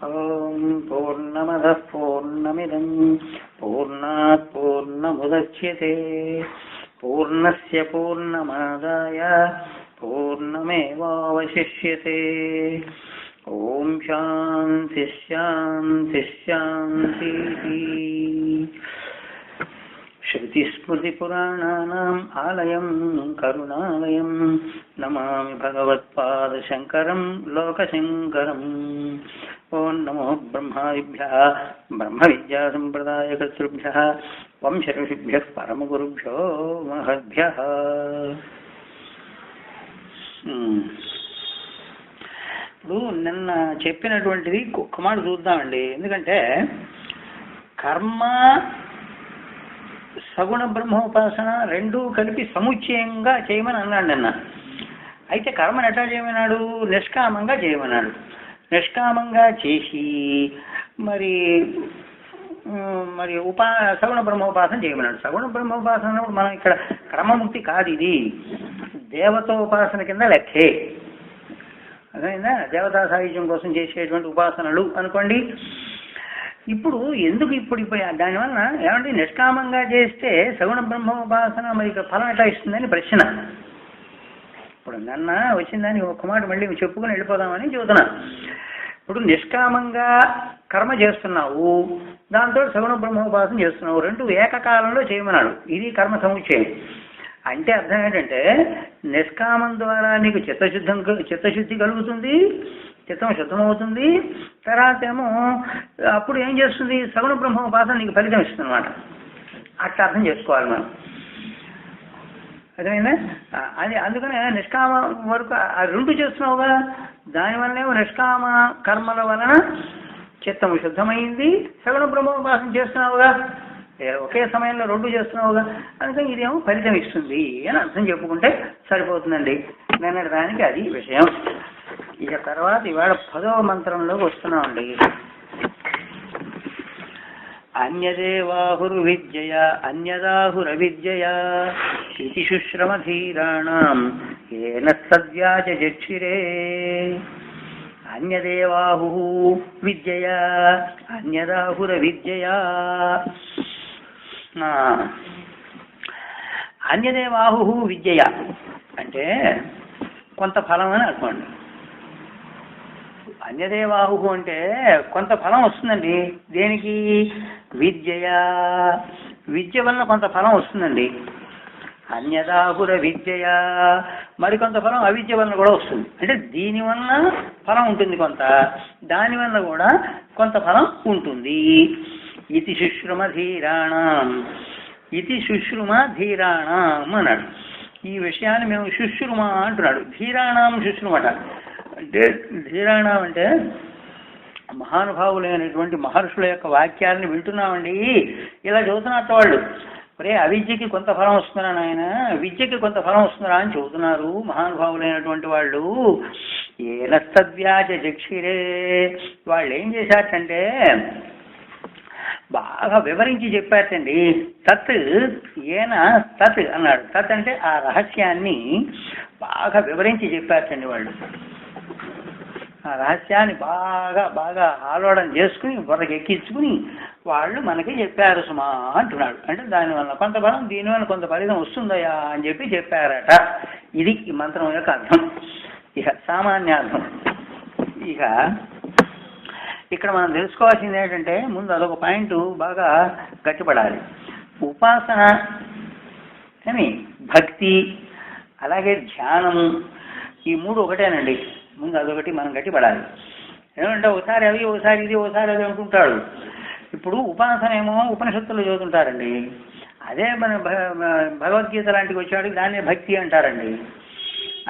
ఓం పూర్ణమదః పూర్ణమిదం పూర్ణాత్ పూర్ణముదచ్యతే పూర్ణస్య పూర్ణమాదాయ పూర్ణమేవావశిష్యతే. ఓం శాంతి శాంతి శాంతి. శృతిస్మృతిపురాణానాం ఆలయం కరుణాలయం నమామి భగవత్పాదశంకరం లోకశంకరం. ఓం నమో బ్రహ్మాదిభ్యః బ్రహ్మ విద్యా సంప్రదాయకర్తృభ్యః వంశ ఋషిభ్యః పరమగురుభ్యో మహద్భ్యః. ఇప్పుడు నిన్న చెప్పినటువంటిది ఒక్క మాట చూద్దామండి. ఎందుకంటే కర్మ సగుణ బ్రహ్మోపాసన రెండూ కలిపి సముచ్చయంగా చేయమని అన్నాడు నిన్న. అయితే కర్మను ఎట్లా చేయమన్నాడు? నిష్కామంగా చేయమన్నాడు. నిష్కామంగా చేసి మరి మరి సగుణ బ్రహ్మోపాసన చేయమన్నాడు. సగుణ బ్రహ్మోపాసన మనం ఇక్కడ క్రమముక్తి కాదు, ఇది దేవతోపాసన కింద లెక్కే. అదేనా దేవతా సాహిత్యం కోసం చేసేటువంటి ఉపాసనలు అనుకోండి. ఇప్పుడు ఎందుకు ఇప్పుడు దానివల్ల ఏమంటే నిష్కామంగా చేస్తే సగుణ బ్రహ్మోపాసన మరి ఫలం ఎట్లా ఇస్తుందని ప్రశ్న. ఇప్పుడు నన్న వచ్చిందని ఒక్క మాట మళ్ళీ చెప్పుకుని వెళ్ళిపోదామని చెబుతున్నా. ఇప్పుడు నిష్కామంగా కర్మ చేస్తున్నావు, దాంతో సగుణ బ్రహ్మోపాసన చేస్తున్నావు, రెండు ఏకకాలంలో చేయమన్నాడు. ఇది కర్మ సముచ్చయం. అంటే అర్థం ఏంటంటే నిష్కామం ద్వారా నీకు చిత్తశుద్ధి కలుగుతుంది, చిత్తం శుద్ధమవుతుంది. తర్వాత ఏమో అప్పుడు ఏం చేస్తుంది? సగుణ బ్రహ్మోపాసన నీకు ఫలితం ఇస్తుంది అన్నమాట. అట్లా అర్థం చేసుకోవాలి మనం. అర్థమైందా? అది అందుకనే నిష్కామ వరకు ఆ రెండు చేస్తున్నావుగా, దానివల్లనేమో నిష్కామ కర్మల వలన చిత్తము శుద్ధమైంది, సగుణ బ్రహ్మోపాసన చేస్తున్నావుగా, ఒకే సమయంలో రెండు చేస్తున్నావుగా, అందుకని ఇదేమో ఫలితం ఇస్తుంది అని అర్థం చెప్పుకుంటే సరిపోతుందండి. నిన్నటి దానికి అది విషయం. ఇక తర్వాత ఇవాళ 10వ మంత్రంలోకి వస్తున్నామండి. అన్యదేవాహుర్ విద్యయ అన్యదాహుర విద్యయ ఇది శుశ్రమధీరాణం ఏన సద్వ్యాజక్షిరే. అన్యదేవాహు విద్యయ అన్యదాహుర విద్యయ. అన్యదేవాహు విద్యయ అంటే కొంత ఫలం అని అనుకోండి. అన్యదేవాహు అంటే కొంత ఫలం వస్తుందండి. దేనికి? విద్యయ, విద్య వలన కొంత ఫలం వస్తుందండి. అన్యదాహుర విద్యయ మరికొంత ఫలం అవిద్య వలన కూడా వస్తుంది. అంటే దీనివల్ల ఫలం ఉంటుంది కొంత, దానివల్ల కూడా కొంత ఫలం ఉంటుంది. ఇది శుశ్రుమధీరాణం, ఇది శుశ్రుమధీరాణం అన్నాడు. ఈ విషయాన్ని మేము శుశ్రుమ అంటున్నాడు. ధీరాణం శుశ్రుమట అంటే ధీరాణం అంటే మహానుభావులైనటువంటి మహర్షుల యొక్క వాక్యాలను వింటున్నామండి. ఇలా చదువుతున్నట్టు వాళ్ళు ఒరే అవిద్యకి కొంత ఫలం వస్తున్నా ఆయన, విద్యకి కొంత ఫలం వస్తుందా అని చెబుతున్నారు మహానుభావులైనటువంటి వాళ్ళు. ఏన సద్వ్యాజ జక్షిరే, వాళ్ళు ఏం చేశారంటే బాగా వివరించి చెప్పారటండి. తత్ ఏన తత్ అన్నాడు. తత్ అంటే ఆ రహస్యాన్ని బాగా వివరించి చెప్పారటండి వాళ్ళు. ఆ రహస్యాన్ని బాగా బాగా ఆలోడన చేసుకుని బుర్రకి ఎక్కించుకుని వాళ్ళు మనకి చెప్పారు సుమా అంటున్నాడు. అంటే దానివల్ల కొంత ఫలం, దీనివల్ల కొంత ఫలితం వస్తుందయా అని చెప్పి చెప్పారట. ఇది ఈ మంత్రం యొక్క అర్థం. ఇక సామాన్యార్థం. ఇక ఇక్కడ మనం తెలుసుకోవాల్సింది ఏంటంటే ముందు అదొక పాయింట్ బాగా గట్టిపడాలి. ఉపాసన అని భక్తి అలాగే ధ్యానము ఈ మూడు ఒకటేనండి. ముందు అదొకటి మనం గట్టిపడాలి. ఏమంటే ఒకసారి అవి ఒకసారి ఇది ఒకసారి అది అనుకుంటాడు. ఇప్పుడు ఉపాసన ఏమో ఉపనిషత్తులు చదువుతుంటారండి. అదే మన భగవద్గీత లాంటివి వచ్చాడు దాన్నే భక్తి అంటారండి.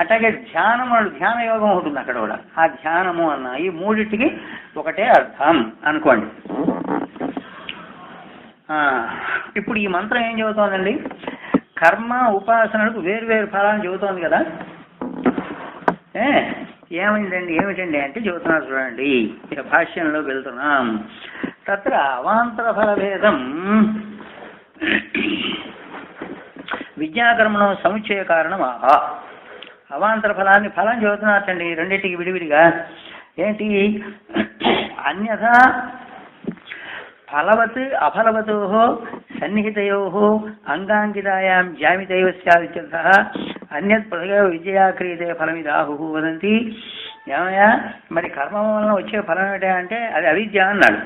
అట్లాగే ధ్యానం వాళ్ళు ధ్యాన యోగం ఉంటుంది అక్కడ కూడా. ఆ ధ్యానము అన్న ఈ మూడింటికి ఒకటే అర్థం అనుకోండి. ఇప్పుడు ఈ మంత్రం ఏం చెబుతోందండి? కర్మ ఉపాసనలకు వేరు ఫలాన్ని చెబుతోంది కదా. ఏమిటండి అంటే చెబుతున్నారు చూడండి. ఇక భాష్యంలోకి వెళ్తున్నాం. తత్ర అవాంతర ఫల భేదం విద్యాకర్మణ సముచ్చయ కారణం ఆహా. అవాంతర ఫలాన్ని ఫలం చెబుతున్నారటండి రెండింటికి విడివిడిగా. ఏంటి అన్యథా ఫలవత్ అఫలవతో సన్నిహితయో అంగాంగితాయాం జామితైవ స్యాదిత్యర్థః అన్యత్ పదయో విద్యయా క్రియతే ఫలమిదాహు వదంతి. ఏమయ్యా మరి కర్మ వలన వచ్చే ఫలం ఏమిటా అంటే అది అవిద్య అన్నాడు.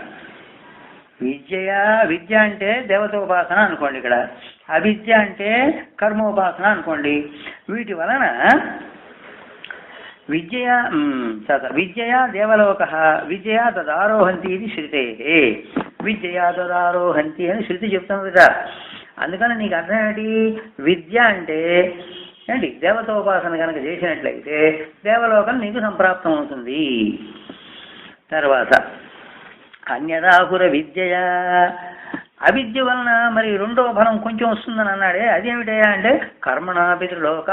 విద్య అంటే దేవతోపాసన అనుకోండి, ఇక్కడ అవిద్య అంటే కర్మోపాసన అనుకోండి. వీటి వలన విద్యయా దేవలోక విద్యయా తదారోహంతి ఇది శృతే. విద్యయా తదారోహంతి అని శృతి చెప్తుంది కదా. అందుకని నీకు అర్థం ఏంటి? విద్య అంటే ఏంటి? దేవతోపాసన కనుక చేసినట్లయితే దేవలోకం నీకు సంప్రాప్తం అవుతుంది. తర్వాత అన్యదాపుర విద్య అవిద్య వలన మరి రెండో ఫలం కొంచెం వస్తుందని అన్నాడే, అదేమిటయా అంటే కర్మణా పితృలోక.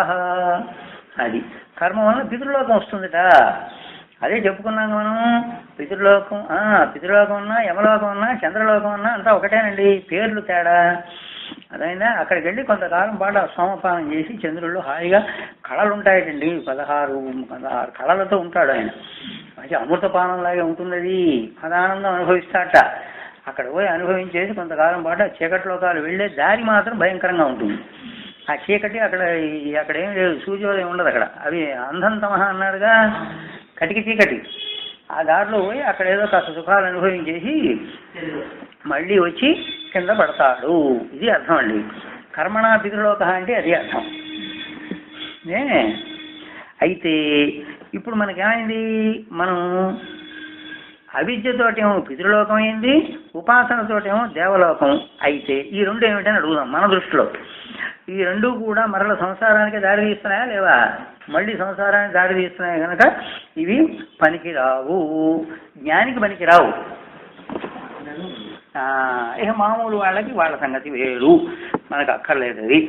అది కర్మ వలన పితృలోకం వస్తుందిట. అదే చెప్పుకున్నాం మనం. పితృలోకం ఉన్నా యమలోకం ఉన్నా చంద్రలోకం ఉన్నా అంతా ఒకటేనండి, పేర్లు తేడా. అదైనా అక్కడికి వెళ్ళి కొంతకాలం పాటు సోమపానం చేసి చంద్రుల్లో హాయిగా కళలు ఉంటాయటండి. 16 కళలతో ఉంటాడు ఆయన. మంచి అమృతపానంలాగే ఉంటుంది అది. అదానందం అనుభవిస్తాడట. అక్కడ పోయి అనుభవించేసి కొంతకాలం పాటు చీకటిలోకాలు వెళ్ళే దారి మాత్రం భయంకరంగా ఉంటుంది. ఆ చీకటి అక్కడ ఏం లేదు, సూర్యోదయం ఉండదు అక్కడ. అవి అంధంతమహ అన్నాడుగా, కటికి చీకటి. ఆ దారిలో పోయి అక్కడ ఏదో కాస్త సుఖాలు అనుభవించేసి మళ్ళీ వచ్చి కింద పడతాడు. ఇది అర్థం అండి. కర్మణా పితృలోక అంటే అది అర్థం. అయితే ఇప్పుడు మనకేమైంది? మనం అవిద్యతోటేమో పితృలోకం అయింది, ఉపాసనతోటేమో దేవలోకం. అయితే ఈ రెండు ఏమిటని అడుగుదాం. మన దృష్టిలో ఈ రెండు కూడా మరల సంసారానికి దారి తీస్తున్నాయా లేవా? మళ్ళీ సంసారానికి దారి తీస్తున్నాయి కనుక ఇవి పనికిరావు, జ్ఞానికి పనికిరావు. ఇక మామూలు వాళ్ళకి వాళ్ళ సంగతి వేరు, మనకు అక్కర్లేదు అది.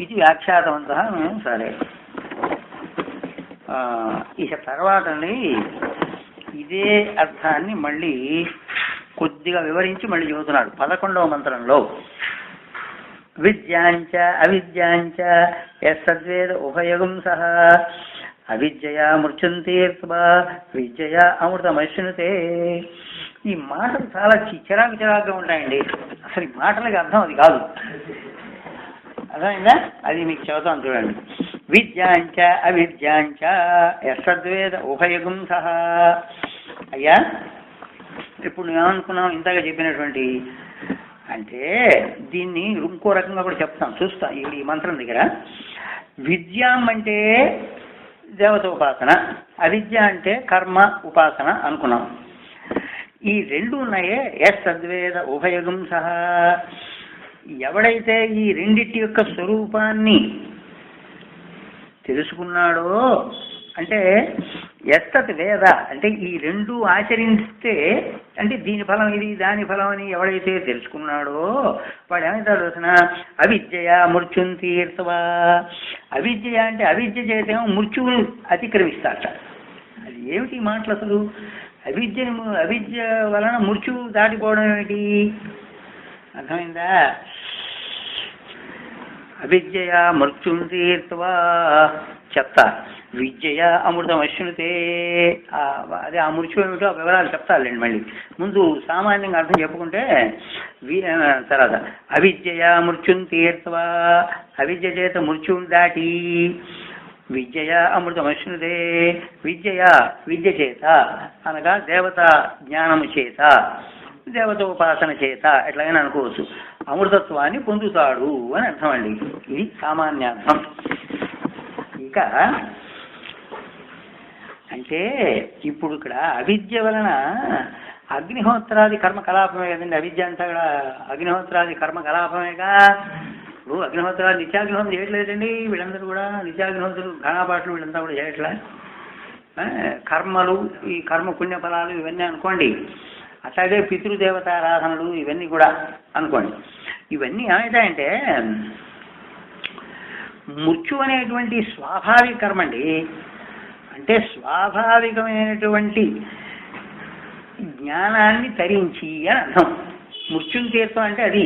ఇది వ్యాఖ్యాతవంత. సరే, ఇక తర్వాతని ఇదే అర్థాన్ని మళ్ళీ కొద్దిగా వివరించి మళ్ళీ చెబుతున్నాడు 11వ మంత్రంలో. విద్యాంచ అవిద్యాంచ యద్వేద ఉభయగుం సహ అవిద్యయా మృత్యుంతీర్త్వా విద్యయా అమృతమశ్నుతే. ఈ మాటలు చాలా చిరాకుగా ఉంటాయండి. అసలు ఈ మాటలకి అర్థం అది కాదు. అర్థమైందా? అది మీకు చెబుతాను చూడండి. విద్యాంచ అవిద్యాంచ యద్వేద ఉభయగుం సహ. అయ్యా ఇప్పుడు ఏమనుకున్నాం? ఇంతగా చెప్పినటువంటి అంటే దీన్ని ఇంకో రకంగా కూడా చెప్తాం, చూస్తాం ఈ మంత్రం దగ్గర. విద్యాం అంటే దేవత ఉపాసన, అవిద్య అంటే కర్మ ఉపాసన అనుకున్నాం. ఈ రెండు ఉన్నాయే, యద్వేద ఉభయగుం సహ. ఎవడైతే ఈ రెండిటి యొక్క స్వరూపాన్ని తెలుసుకున్నాడో, అంటే యస్తత్ వేద అంటే ఈ రెండు ఆచరిస్తే, అంటే దీని ఫలం ఇది దాని ఫలం అని ఎవడైతే తెలుసుకున్నాడో వాడు ఏమైతాడు తెలిసిన? అవిద్యయ మృత్యుం తీర్త్వా. అవిద్య అంటే అవిద్య చేతేమో మృత్యువుని అతిక్రమిస్తాడట. అది ఏమిటి మాటలు అసలు? అవిద్య వలన మృత్యువు దాటిపోవడం ఏమిటి? అర్థమైందా? అవిద్యయ మృత్యుం తీర్త్వా చెప్తా, విద్యయ అమృతం అశ్నుతే. అదే ఆ మృత్యు ఏమిటో ఆ వివరాలు చెప్తారులేండి. మళ్ళీ ముందు సామాన్యంగా అర్థం చెప్పుకుంటే తర్వాత అవిద్యయ మృత్యుం తీర్త్వా, అవిద్య చేత మృత్యువుని దాటి విద్యయ అమృతం అశ్నుతే. విద్య చేత అనగా దేవత జ్ఞానము చేత, దేవత ఉపాసన చేత ఎట్లాగైనా అనుకోవచ్చు, అమృతత్వాన్ని పొందుతాడు అని అర్థం అండి. ఇది సామాన్యార్థం. ఇక అంటే ఇప్పుడు ఇక్కడ అవిద్య వలన అగ్నిహోత్రాది కర్మ కలాపమే కదండి. అవిద్య అంతా కూడా అగ్నిహోత్రాది కర్మ కలాపమేగా. ఇప్పుడు అగ్నిహోత్రాలు నిత్యాగ్నిహోత్రం చేయట్లేదండి. వీళ్ళందరూ కూడా నిత్యాగ్నిహోత్రులు, ఘనాపాట్లు వీళ్ళంతా కూడా చేయట్లే. కర్మలు, ఈ కర్మ పుణ్యఫలాలు ఇవన్నీ అనుకోండి. అట్లాగే పితృదేవతారాధనలు ఇవన్నీ కూడా అనుకోండి. ఇవన్నీ ఏమవుతాయంటే మృత్యు అనేటువంటి స్వాభావిక కర్మ అండి. అంటే స్వాభావికమైనటువంటి జ్ఞానాన్ని తరించి అని అర్థం. మృత్యుని తీర్థం అంటే అది.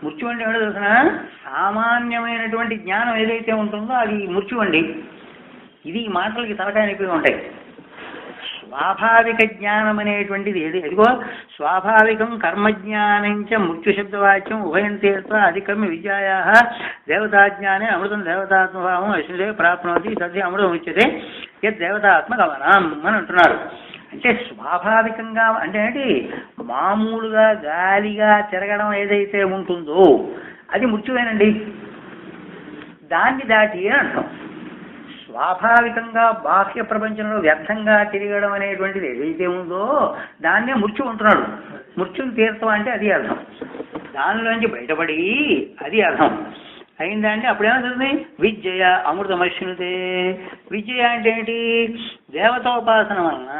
మృత్యు అంటే ఏమిటో తెలుసిన? సామాన్యమైనటువంటి జ్ఞానం ఏదైతే ఉంటుందో అది మృత్యు అండి. ఇది ఈ మాటలకి తలకాయ నొప్పిగా ఉంటాయి. స్వాభావిక జ్ఞానం అనేటువంటిది ఎదిగో స్వాభావికం కర్మజ్ఞానంచ మృత్యుశబ్దవాచ్యం ఉభయం తీర్థ అధికర్మ విద్యాయా దేవతాజ్ఞానే అమృతం దేవతాత్మభావం అశ్వదే ప్రాప్నోతి తద్ది అమృతం ఉచ్యతే యద్ దేవతాత్మ గమనం అని అంటున్నారు. అంటే స్వాభావికంగా అంటే ఏంటి, మామూలుగా గాలిగా తిరగడం ఏదైతే ఉంటుందో అది మృత్యువేనండి. దాన్ని దాటి అని అంటాం. స్వాభావికంగా బాహ్య ప్రపంచంలో వ్యర్థంగా తిరగడం అనేటువంటిది ఏదైతే ఉందో దాన్నే మృత్యు అంటున్నాడు. మృత్యుని తీర్థం అంటే అది అర్థం. దానిలోంచి బయటపడి అది అర్థం అయిందంటే అప్పుడేమవుతుంది, విద్య అమృతమశ్నుతే. విద్య అంటే ఏంటి, దేవతోపాసన వలన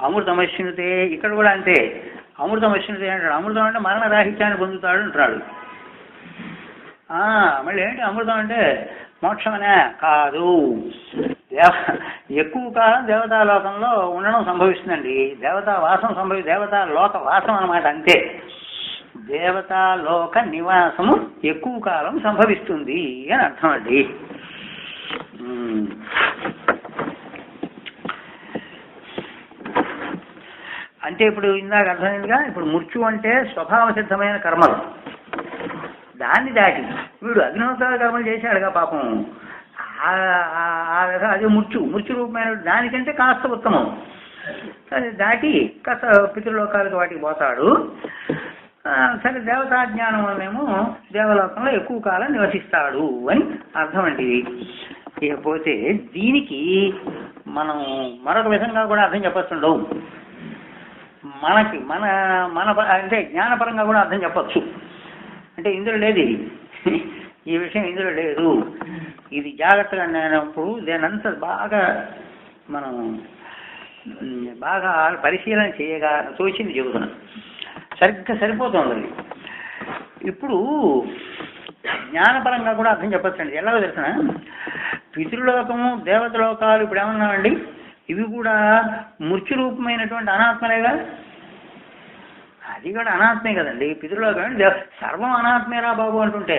అమృతమశ్నుతే. ఇక్కడ కూడా అంతే, అమృతమశ్నుతే అంటాడు. అమృతం అంటే మరణ రాహిత్యాన్ని పొందుతాడు అంటున్నాడు. మళ్ళీ ఏంటి అమృతం అంటే మోక్షమనే కాదు, ఎక్కువ కాలం దేవతాలోకంలో ఉండడం సంభవిస్తుందండి. దేవతా లోక వాసం అన్నమాట. అంతే, దేవతాలోక నివాసము ఎక్కువ కాలం సంభవిస్తుంది అని అర్థం అండి. అంటే ఇప్పుడు ఇందాక అర్థమైందిగా, ఇప్పుడు మృత్యు అంటే స్వభావ సిద్ధమైన కర్మలు. దాన్ని దాటి వీడు అగ్నిహోత్రాల కర్మలు చేశాడుగా పాపం, అది మృత్యు రూపమైన దానికంటే కాస్త ఉత్తమం. సరే దాటి కాస్త పితృలోకాలకు వాటికి పోతాడు. సరే దేవతా జ్ఞానం వల్లేమో దేవలోకంలో ఎక్కువ కాలం నివసిస్తాడు అని అర్థం అండి. ఇకపోతే దీనికి మనం మరొక విధంగా కూడా అర్థం చెప్పొస్తుండవు. మనకి మన అంటే జ్ఞానపరంగా కూడా అర్థం చెప్పచ్చు. అంటే ఇందులో లేదు ఈ విషయం, ఇందులో లేదు. ఇది జాగ్రత్తగా నేనప్పుడు దేనంతా మనం బాగా పరిశీలన చేయగా తోచింది చెబుతున్నాను. సరిగ్గా సరిపోతుంది. ఇప్పుడు జ్ఞానపరంగా కూడా అర్థం చెప్పచ్చండి. ఎలాగో తెలిసిన పితృలోకము దేవతలోకాలు ఇప్పుడు ఏమన్నామండి, ఇవి కూడా మృత్యురూపమైనటువంటి అనాత్మలేగా. అది కూడా అనాత్మే కదండి. పితృలోకం సర్వం అనాత్మేరా బాబు అంటుంటే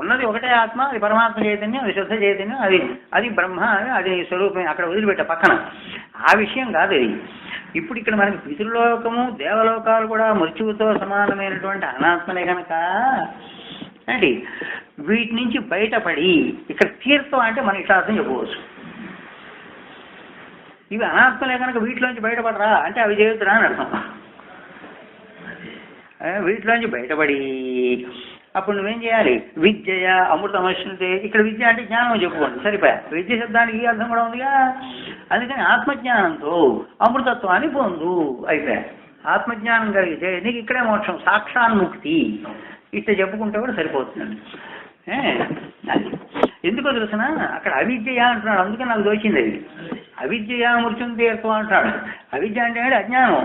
ఉన్నది ఒకటే ఆత్మ, అది పరమాత్మ చైతన్యం, అది శుద్ధ చైతన్యం, అది బ్రహ్మ, అది స్వరూపమే. అక్కడ వదిలిపెట్ట పక్కన ఆ విషయం కాదు ఇది. ఇప్పుడు ఇక్కడ మనకి పితృలోకము దేవలోకాలు కూడా మృత్యువుతో సమానమైనటువంటి అనాత్మలే కనుక ఏంటి వీటి నుంచి బయటపడి ఇక్కడ తీర్థం అంటే మన ఇష్టార్థం చెప్పవచ్చు. ఇవి అనాత్మలే కనుక వీటిలోంచి బయటపడరా అంటే అవి చేయొద్దురా అని అర్థం. వీటిలోంచి బయటపడి అప్పుడు నువ్వేం చేయాలి, విద్య అమృతమశ్నుతే. ఇక్కడ విద్య అంటే జ్ఞానం చెప్పుకోండి, సరిపోయా. విద్య శబ్దానికి ఈ అర్థం కూడా ఉందిగా. అందుకని ఆత్మజ్ఞానంతో అమృతత్వాన్ని పొందు అయిపోయా. ఆత్మజ్ఞానం కలిగితే నీకు ఇక్కడే మోక్షం, సాక్షాన్ముక్తి. ఇట్లా చెప్పుకుంటే కూడా సరిపోతుందండి. అది ఎందుకో తెలుసిన, అక్కడ అవిద్య అంటున్నాడు. అందుకని నాకు దోచింది అది. అవిద్య మృత్యుం తీర్థం అంటున్నాడు. అవిద్య అంటే అజ్ఞానం.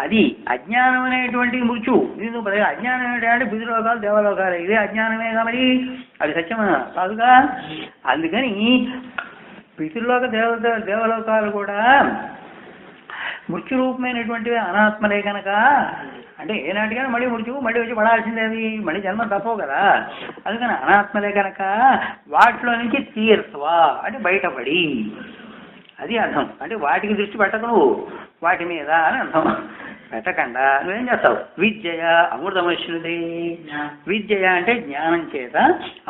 అది అజ్ఞానం అనేటువంటి మృత్యు. దీని అజ్ఞానం ఏంటంటే పితృలోకాలు దేవలోకాలు, ఇదే అజ్ఞానమే కాబట్టి అది సత్యమా కాదుగా. అందుకని పితృలోక దేవలోకాలు కూడా మృత్యురూపమైనటువంటివి అనాత్మలే కనుక, అంటే ఏనాటికైనా మళ్ళీ మృత్యువు మళ్ళీ వచ్చి పడాల్సిందే, అది మళ్ళీ జన్మ తప్పవు కదా. అందుకని అనాత్మలే కనుక వాటిలో నుంచి తీర్చవా అంటే బయటపడి, అది అర్థం. అంటే వాటికి దృష్టి పెట్టకు నువ్వు, వాటి మీద అని అర్థం. పెట్టకుండా నువ్వేం చేస్తావు, విద్య అమృతమశ్నుతే. విద్య అంటే జ్ఞానం చేత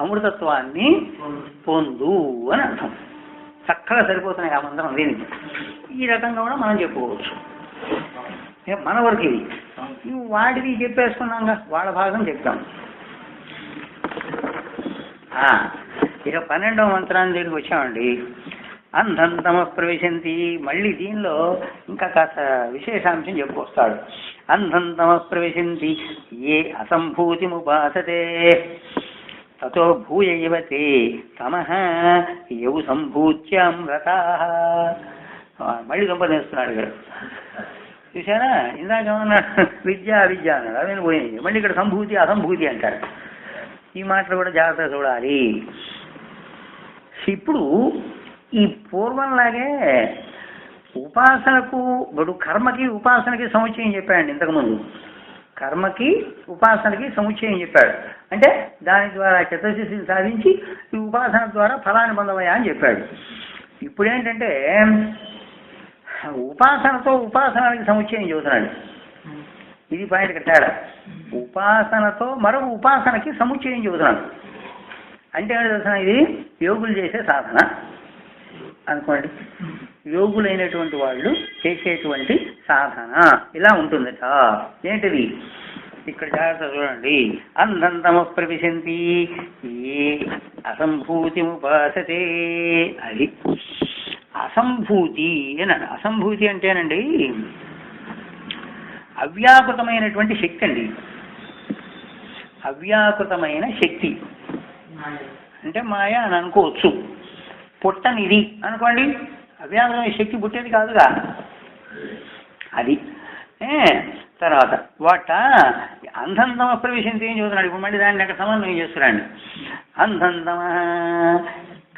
అమృతత్వాన్ని పొందు అని అర్థం. చక్కగా సరిపోతున్నాయి ఆ మంత్రం దీనికి. ఈ రకంగా కూడా మనం చెప్పుకోవచ్చు. మన వరకు ఇది వాటిది చెప్పేసుకున్నాగా, వాళ్ళ భాగం చెప్తాం. ఇక 12వ మంత్రాన్ని దగ్గరికి వచ్చామండి. అంధంతమ ప్రవేశంతి. మళ్ళీ దీనిలో ఇంకా కాస్త విశేషాంశం చెప్పుకొస్తాడు. అంధంతమ ప్రవేశంతి ఏ అసంభూతిముపాసతే తతో భూయ ఇవతే తమః యౌ సంభూత్యాం రతాః. మళ్ళీ సంపాదిస్తున్నాడు ఇక్కడ. చూసారా, ఇందాక ఏమన్నాడు, విద్య అవిద్య అన్నాడు, అదే పోయింది. మళ్ళీ ఇక్కడ సంభూతి అసంభూతి అంటారు. ఈ మాటలు కూడా జాగ్రత్తగా చూడాలి. ఇప్పుడు ఈ పూర్వంలాగే ఉపాసనకు ఇప్పుడు కర్మకి ఉపాసనకి సముచ్చయం చెప్పాడు ఇంతకుముందు. కర్మకి ఉపాసనకి సముచ్చయం చెప్పాడు. అంటే దాని ద్వారా చతుర్దశిని సాధించి ఈ ఉపాసన ద్వారా ఫలాన్ని పొందవయా అని చెప్పాడు. ఇప్పుడు ఏంటంటే ఉపాసనతో ఉపాసనానికి సముచ్చయం చెబుతున్నాడు. ఇది పాయింట్ ఇక్కడ తేడా. ఉపాసనతో మరొక ఉపాసనకి సముచ్చయం చెబుతున్నాడు. అంటే ఏంటి తెలుసిన, ఇది యోగులు చేసే సాధన అనుకోండి. యోగులైనటువంటి వాళ్ళు చేసేటువంటి సాధన ఇలా ఉంటుందట. ఏంటిది ఇక్కడ జాగ్రత్త చూడండి. అంధంతమ ప్రవిశంతి ఏ అసంభూతి ఉపాసతే. అది అసంభూతి అన్నాడు. అసంభూతి అంటేనండి అవ్యాకృతమైనటువంటి శక్తి అండి. అవ్యాకృతమైన శక్తి అంటే మాయ అని అనుకోవచ్చు. పుట్టనిది అనుకోండి, అవ్యాకృతమైన శక్తి పుట్టేది కాదుగా అది. తర్వాత వాట అంధంతమ ప్రవేశించి ఏం చదువుతున్నాడు. ఇప్పుడు మళ్ళీ దాన్ని అక్కడ సమన్వయం చేస్తున్నాడు. అంధంతమ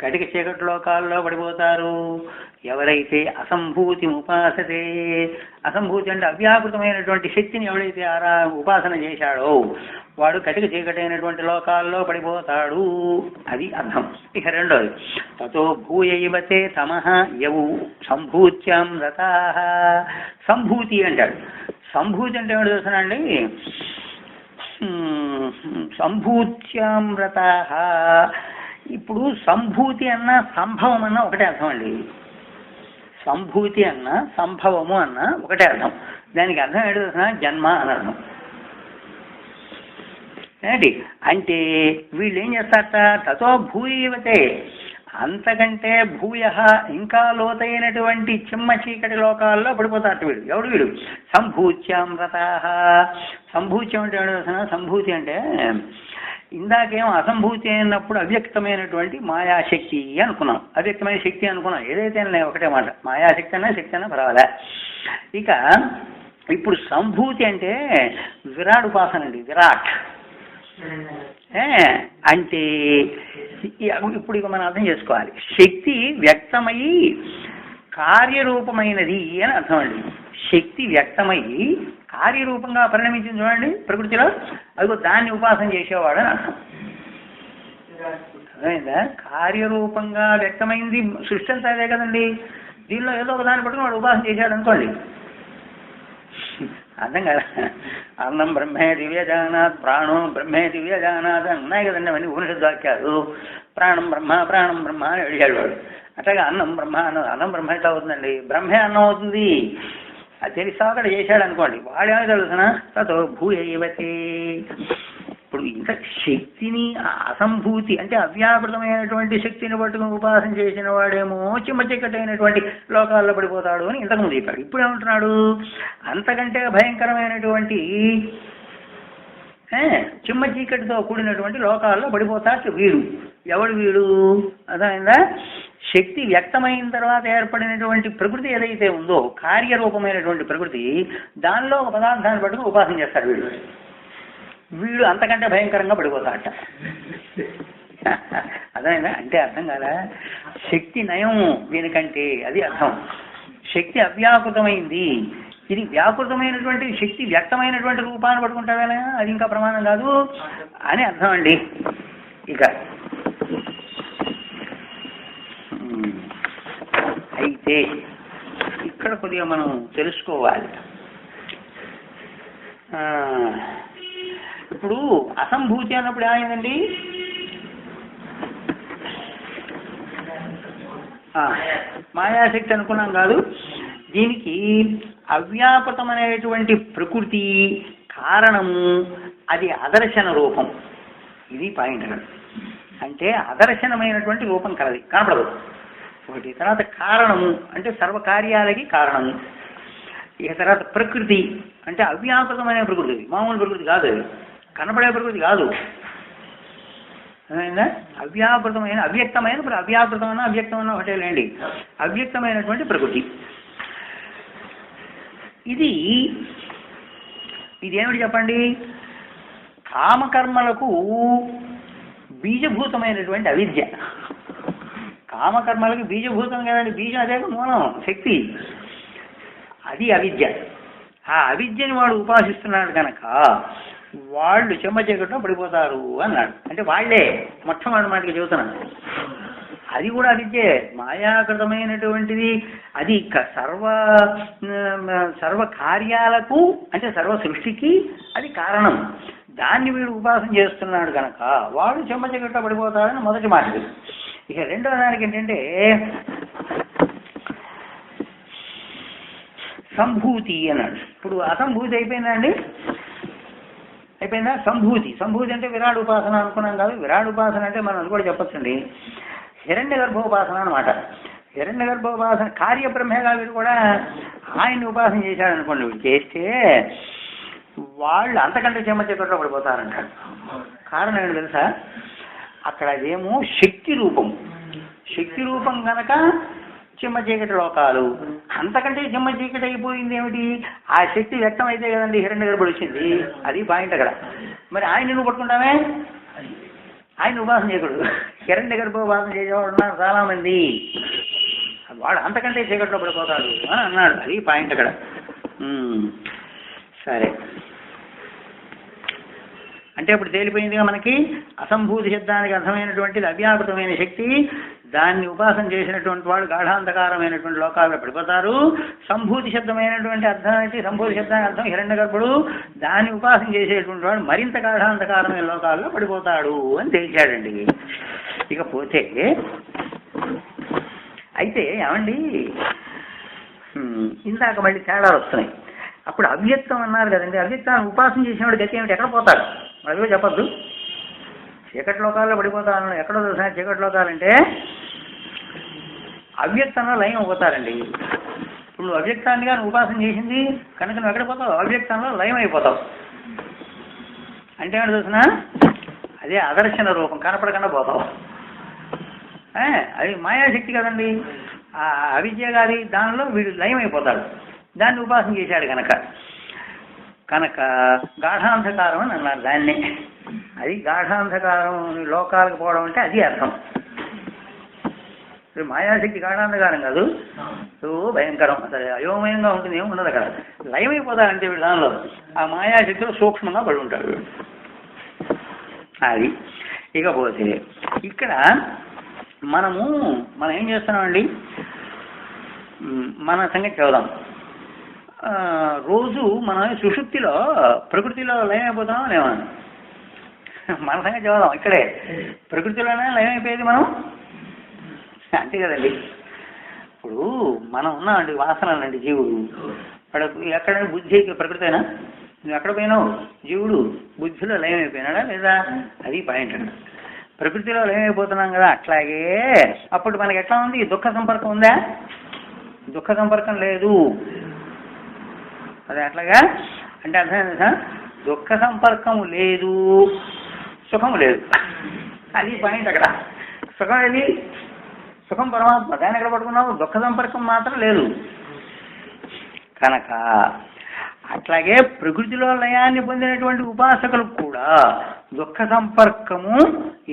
కటిక చీకటి లోకాల్లో పడిపోతారు ఎవరైతే అసంభూతి ఉపాసతే. అసంభూతి అంటే అవ్యాకృతమైనటువంటి శక్తిని ఎవడైతే ఉపాసన చేశాడో వాడు కటిక చీకటి అయినటువంటి లోకాల్లో పడిపోతాడు. అది అర్థం. ఇక రెండోది తతో భూయైవతే తమః యవు సంభూత్యాం రతాః. సంభూతి అంటాడు. సంభూతి అంటే ఏమిటి చూస్తున్నాండి. సంభూత్యాం రతాః. ఇప్పుడు సంభూతి అన్న సంభవం అన్న ఒకటే అర్థం అండి. సంభూతి అన్న సంభవము అన్న ఒకటే అర్థం. దానికి అర్థం ఏంటి చూసినా జన్మ అని అర్థం. ఏంటి అంటే వీళ్ళు ఏం చేస్తారట, తతో భూయవతే అంతకంటే భూయ ఇంకా లోతైనటువంటి చిమ్మ చీకటి లోకాల్లో పడిపోతారట వీడు. ఎవడు వీడు? సంభూత్యాం రతాః. సంభూత్యం అంటే ఏమిటి చూసినా, సంభూతి అంటే ఇందాకేమో అసంభూతి అయినప్పుడు అవ్యక్తమైనటువంటి మాయాశక్తి అనుకున్నాం. అవ్యక్తమైన శక్తి అనుకున్నాం. ఏదైతే ఒకటే మాట, మాయాశక్తి అన్నా శక్తి అన్నా పర్వాలే. ఇక ఇప్పుడు సంభూతి అంటే విరాట్ ఉపాసన అండి. విరాట్ అంటే ఇప్పుడు ఇక మనం అర్థం చేసుకోవాలి. శక్తి వ్యక్తమై కార్యరూపమైనది అని అర్థం అండి. శక్తి వ్యక్తమై కార్యరూపంగా పరిణమించింది చూడండి ప్రకృతిలో, అదిగో దాన్ని ఉపాసన చేసేవాడు అని అర్థం. అర్థమైందా? కార్యరూపంగా వ్యక్తమైంది సృష్టి అంతా అదే కదండి. దీనిలో ఏదో ఒక దాన్ని పట్టుకుని వాడు ఉపాసన చేశాడు అనుకోండి, అర్థం కదా. అన్నం బ్రహ్మే దివ్యజానాత్, ప్రాణో బ్రహ్మే దివ్యజానాత్ ఉన్నాయి కదండి అవన్నీ ఉపనిషద్ వాక్యాలు. ప్రాణం బ్రహ్మ అని అడిగాడు వాడు. అట్లాగా అన్నం బ్రహ్మ అన్నం బ్రహ్మ ఎట్లా అవుతుందండి? బ్రహ్మే అన్నం అవుతుంది. అది తెలిసా అక్కడ చేశాడు అనుకోండి, వాడేమో తెలుసిన తతో భూయైవతే. ఇప్పుడు ఇంత శక్తిని అసంభూతి అంటే అవ్యాకృతమైనటువంటి శక్తిని పట్టుకుని ఉపాసన చేసిన వాడేమో చిమ్మ చీకటైనటువంటి లోకాల్లో పడిపోతాడు అని ఇంతకుముందు చెప్పాడు. ఇప్పుడు ఏమంటున్నాడు, అంతకంటే భయంకరమైనటువంటి చిమ్మ చీకటితో కూడినటువంటి లోకాల్లో పడిపోతాడు వీడు. ఎవడు వీడు? అర్థమైందా? శక్తి వ్యక్తమైన తర్వాత ఏర్పడినటువంటి ప్రకృతి ఏదైతే ఉందో కార్యరూపమైనటువంటి ప్రకృతి, దానిలో ఒక పదార్థాన్ని పట్టుకుని ఉపాసన చేస్తాడు వీడు. వీడు అంతకంటే భయంకరంగా పడిపోతాడట. అర్థమైందా? అంటే అర్థం కాదా? శక్తి నయం దీనికంటే, అది అర్థం. శక్తి అవ్యాకృతమైంది. ఇది వ్యాకృతమైనటువంటి శక్తి వ్యక్తమైనటువంటి రూపాన్ని పట్టుకుంటావేనా, అది ఇంకా ప్రమాణం కాదు అని అర్థం అండి. ఇక అయితే ఇక్కడ కొద్దిగా మనం తెలుసుకోవాలి. ఇప్పుడు అసంభూతి అన్నప్పుడు ఏమైందండి? మాయాశక్తి అనుకున్నాం కాదు. దీనికి అవ్యాకృతం అనేటువంటి ప్రకృతి కారణము, అది అదర్శన రూపం. ఇది పాయింట్. అంటే అదర్శనమైనటువంటి రూపం కలది, కనపడదు ఒకటి. తర్వాత కారణము అంటే సర్వకార్యాలకి కారణము. ఇక తర్వాత ప్రకృతి అంటే అవ్యాకృతమైన ప్రకృతి, మామూలు ప్రకృతి కాదు, అది కనపడే ప్రకృతి కాదు. అర్థమైందా? అవ్యాకృతమైన అవ్యక్తమైన అవ్యాకృతమైన అవ్యక్తమైన ఒకటే లేండి, అవ్యక్తమైనటువంటి ప్రకృతి. ఇదేమిటి చెప్పండి? కామకర్మలకు బీజభూతమైనటువంటి అవిద్య. కామకర్మలకు బీజభూతం కదండి. బీజం అదే మూలం, శక్తి. అది అవిద్య. ఆ అవిద్యని వాడు ఉపాసిస్తున్నాడు కనుక వాళ్ళు చెమ్మ చీకట్లో పడిపోతారు అన్నాడు. అంటే వాళ్లే మొట్టమొదటి మాటకి చెబుతున్నాను. అది కూడా అదికే మాయాకృతమైనటువంటిది. అది సర్వ కార్యాలకు అంటే సర్వ సృష్టికి అది కారణం. దాన్ని వీడు ఉపాసన చేస్తున్నాడు కనుక వాడు చెమ్మ చీకట్లో పడిపోతారని మొదటి మాట. ఇక రెండవ దానికి ఏంటంటే సంభూతి అన్నాడు. ఇప్పుడు అసంభూతి అయిపోయిందా అండి? అయిపోయిందా? సంభూతి. సంభూతి అంటే విరాట్ ఉపాసన అనుకున్నాం కాదు. విరాట్ ఉపాసన అంటే మనం అది కూడా చెప్పచ్చండి, హిరణ్య గర్భోపాసన అనమాట. హిరణ్య గర్భోపాసన కార్యబ్రహ్మేగా వీడు కూడా ఆయన్ని ఉపాసన చేశాడు అనుకోండి. వీడు చేస్తే వాళ్ళు అంతకంటే చెమ్మ చీకట్లో పడిపోతారంటాడు. కారణం ఏంటి తెలుసా? అక్కడ అదేమో శక్తి రూపం. శక్తి రూపం కనుక చెమ్మ చీకటి లోకాలు. అంతకంటే చెమ్మ చీకటి అయిపోయింది ఏమిటి? ఆ శక్తి వ్యక్తం అయితే కదండి హిరణ్య గర్భుడు వచ్చింది. అది పాయింట్ అక్కడ. మరి ఆయన నువ్వు పట్టుకుంటామే, ఆయన ఉపాసన చేయకూడదు. హిరణ్య గర్భోపాసన చేసేవాడు ఉన్నారు చాలా మంది. వాడు అంతకంటే చీకట్లో పడిపోతాడు అని అన్నాడు. అది పాయింట్ అక్కడ. సరే, అంటే ఇప్పుడు తేలిపోయిందిగా మనకి అసంభూతి శబ్దానికి అర్థమైనటువంటిది అవ్యాకృతమైన శక్తి. దాన్ని ఉపాసన చేసినటువంటి వాడు గాఢాంధకారమైనటువంటి లోకాల్లో పడిపోతారు. సంభూతి శబ్దమైనటువంటి అర్థానికి సంభూతి శబ్దానికి అర్థం హిరణ్య గర్భుడు. దాన్ని ఉపాసన చేసేటువంటి వాడు మరింత గాఢాంధకారమైన లోకాల్లో పడిపోతాడు అని తెలిసాడండి. ఇకపోతే అయితే ఏమండి ఇందాక మళ్ళీ తేడాలు వస్తున్నాయి. అప్పుడు అవ్యక్తం అన్నారు కదండి. అవ్యక్తాన్ని ఉపాసన చేసినవాడు గతి ఏమిటి? ఎక్కడ పోతాడు? అదిగో చెప్పద్దు. చీకటి లోకాల్లో పడిపోతాను. ఎక్కడో చూసినా చీకటి లోకాలంటే అవ్యక్తంలో లయం పోతారండి. ఇప్పుడు నువ్వు అవ్యక్తాన్నిగా నువ్వు ఉపాసన చేసింది కనుక నువ్వు ఎక్కడ పోతావు? అవ్యక్తంలో లయం అయిపోతావు. అంటే ఏమిటి చూసినా అదే అదర్శన రూపం, కనపడకుండా పోతావు. అది మాయాశక్తి కదండి. ఆ అవిద్య గారి దానిలో వీడు లయం అయిపోతాడు. దాన్ని ఉపాసన చేశాడు కనుక గాఢాంధకారం అని అన్నారు దాన్ని. అది గాఢాంధకారం లోకాలకు పోవడం అంటే అది అర్థం. మాయాశక్తి గాఢాంధకారం కాదు, భయంకరం. అసలు అయోమయంగా ఉంటుంది, ఏమి ఉండదు అక్కడ. లయమైపోతాడంటే వీడు దానిలో. ఆ మాయాశక్తిలో సూక్ష్మంగా పడి ఉంటాడు అది. ఇకపోతే ఇక్కడ మనం ఏం చేస్తున్నామండి? మన సంగతి చూద్దాం. రోజు మనం సుషుప్తిలో ప్రకృతిలో లయమైపోతాం లేవా? మన సంగతి చూద్దాం. ఇక్కడే ప్రకృతిలోనే లయమైపోయేది మనం, అంతే కదండి. ఇప్పుడు మనం ఉన్నామండి, వాసనలండి జీవుడు. ఎక్కడ బుద్ధి ప్రకృతేనా? నువ్వు ఎక్కడ పోయినావు? జీవుడు బుద్ధిలో లయమైపోయినాడా లేదా? అది పాయింట్ అండి. ప్రకృతిలో లయమైపోతున్నాం కదా. అట్లాగే అప్పుడు మనకి ఎట్లా ఉంది? దుఃఖ సంపర్కం ఉందా? దుఃఖ సంపర్కం లేదు. అదే అట్లాగా అంటే అర్థమైందా? దుఃఖ సంపర్కము లేదు, సుఖము లేదు. అది పాయింట్ అక్కడ. సుఖం ఏది? సుఖం పరమాత్మ. దాన్ని ఎక్కడ పట్టుకున్నావు? దుఃఖ సంపర్కం మాత్రం లేదు కనుక. అట్లాగే ప్రకృతిలో లయాన్ని పొందినటువంటి ఉపాసకులు కూడా దుఃఖ సంపర్కము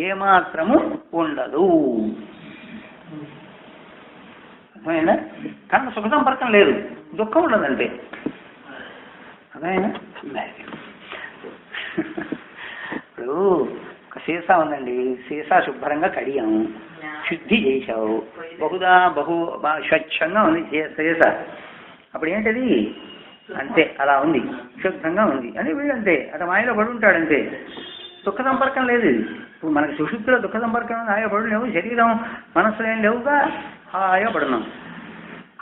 ఏమాత్రము ఉండదు. అర్థమైందా? కనుక సుఖ సంపర్కం లేదు, దుఃఖం ఉండదంటే. అర్థమైనా? ఇప్పుడు ఒక సీసా ఉందండి. సీసా శుభ్రంగా కడిగాము, శుద్ధి చేశావు, బహు స్వచ్ఛంగా ఉంది సీసా. అప్పుడు ఏంటది? అంతే, అలా ఉంది, శుద్ధంగా ఉంది అని వీడంతే అతను మాయలో పడి ఉంటాడు అంతే. దుఃఖ సంపర్కం లేదు. ఇప్పుడు మనకి సుషుప్తిలో దుఃఖ సంపర్కం హాయిగా పడు లేవు, శరీరం మనస్సు ఏం లేవుగా, హాయిగా పడున్నాం.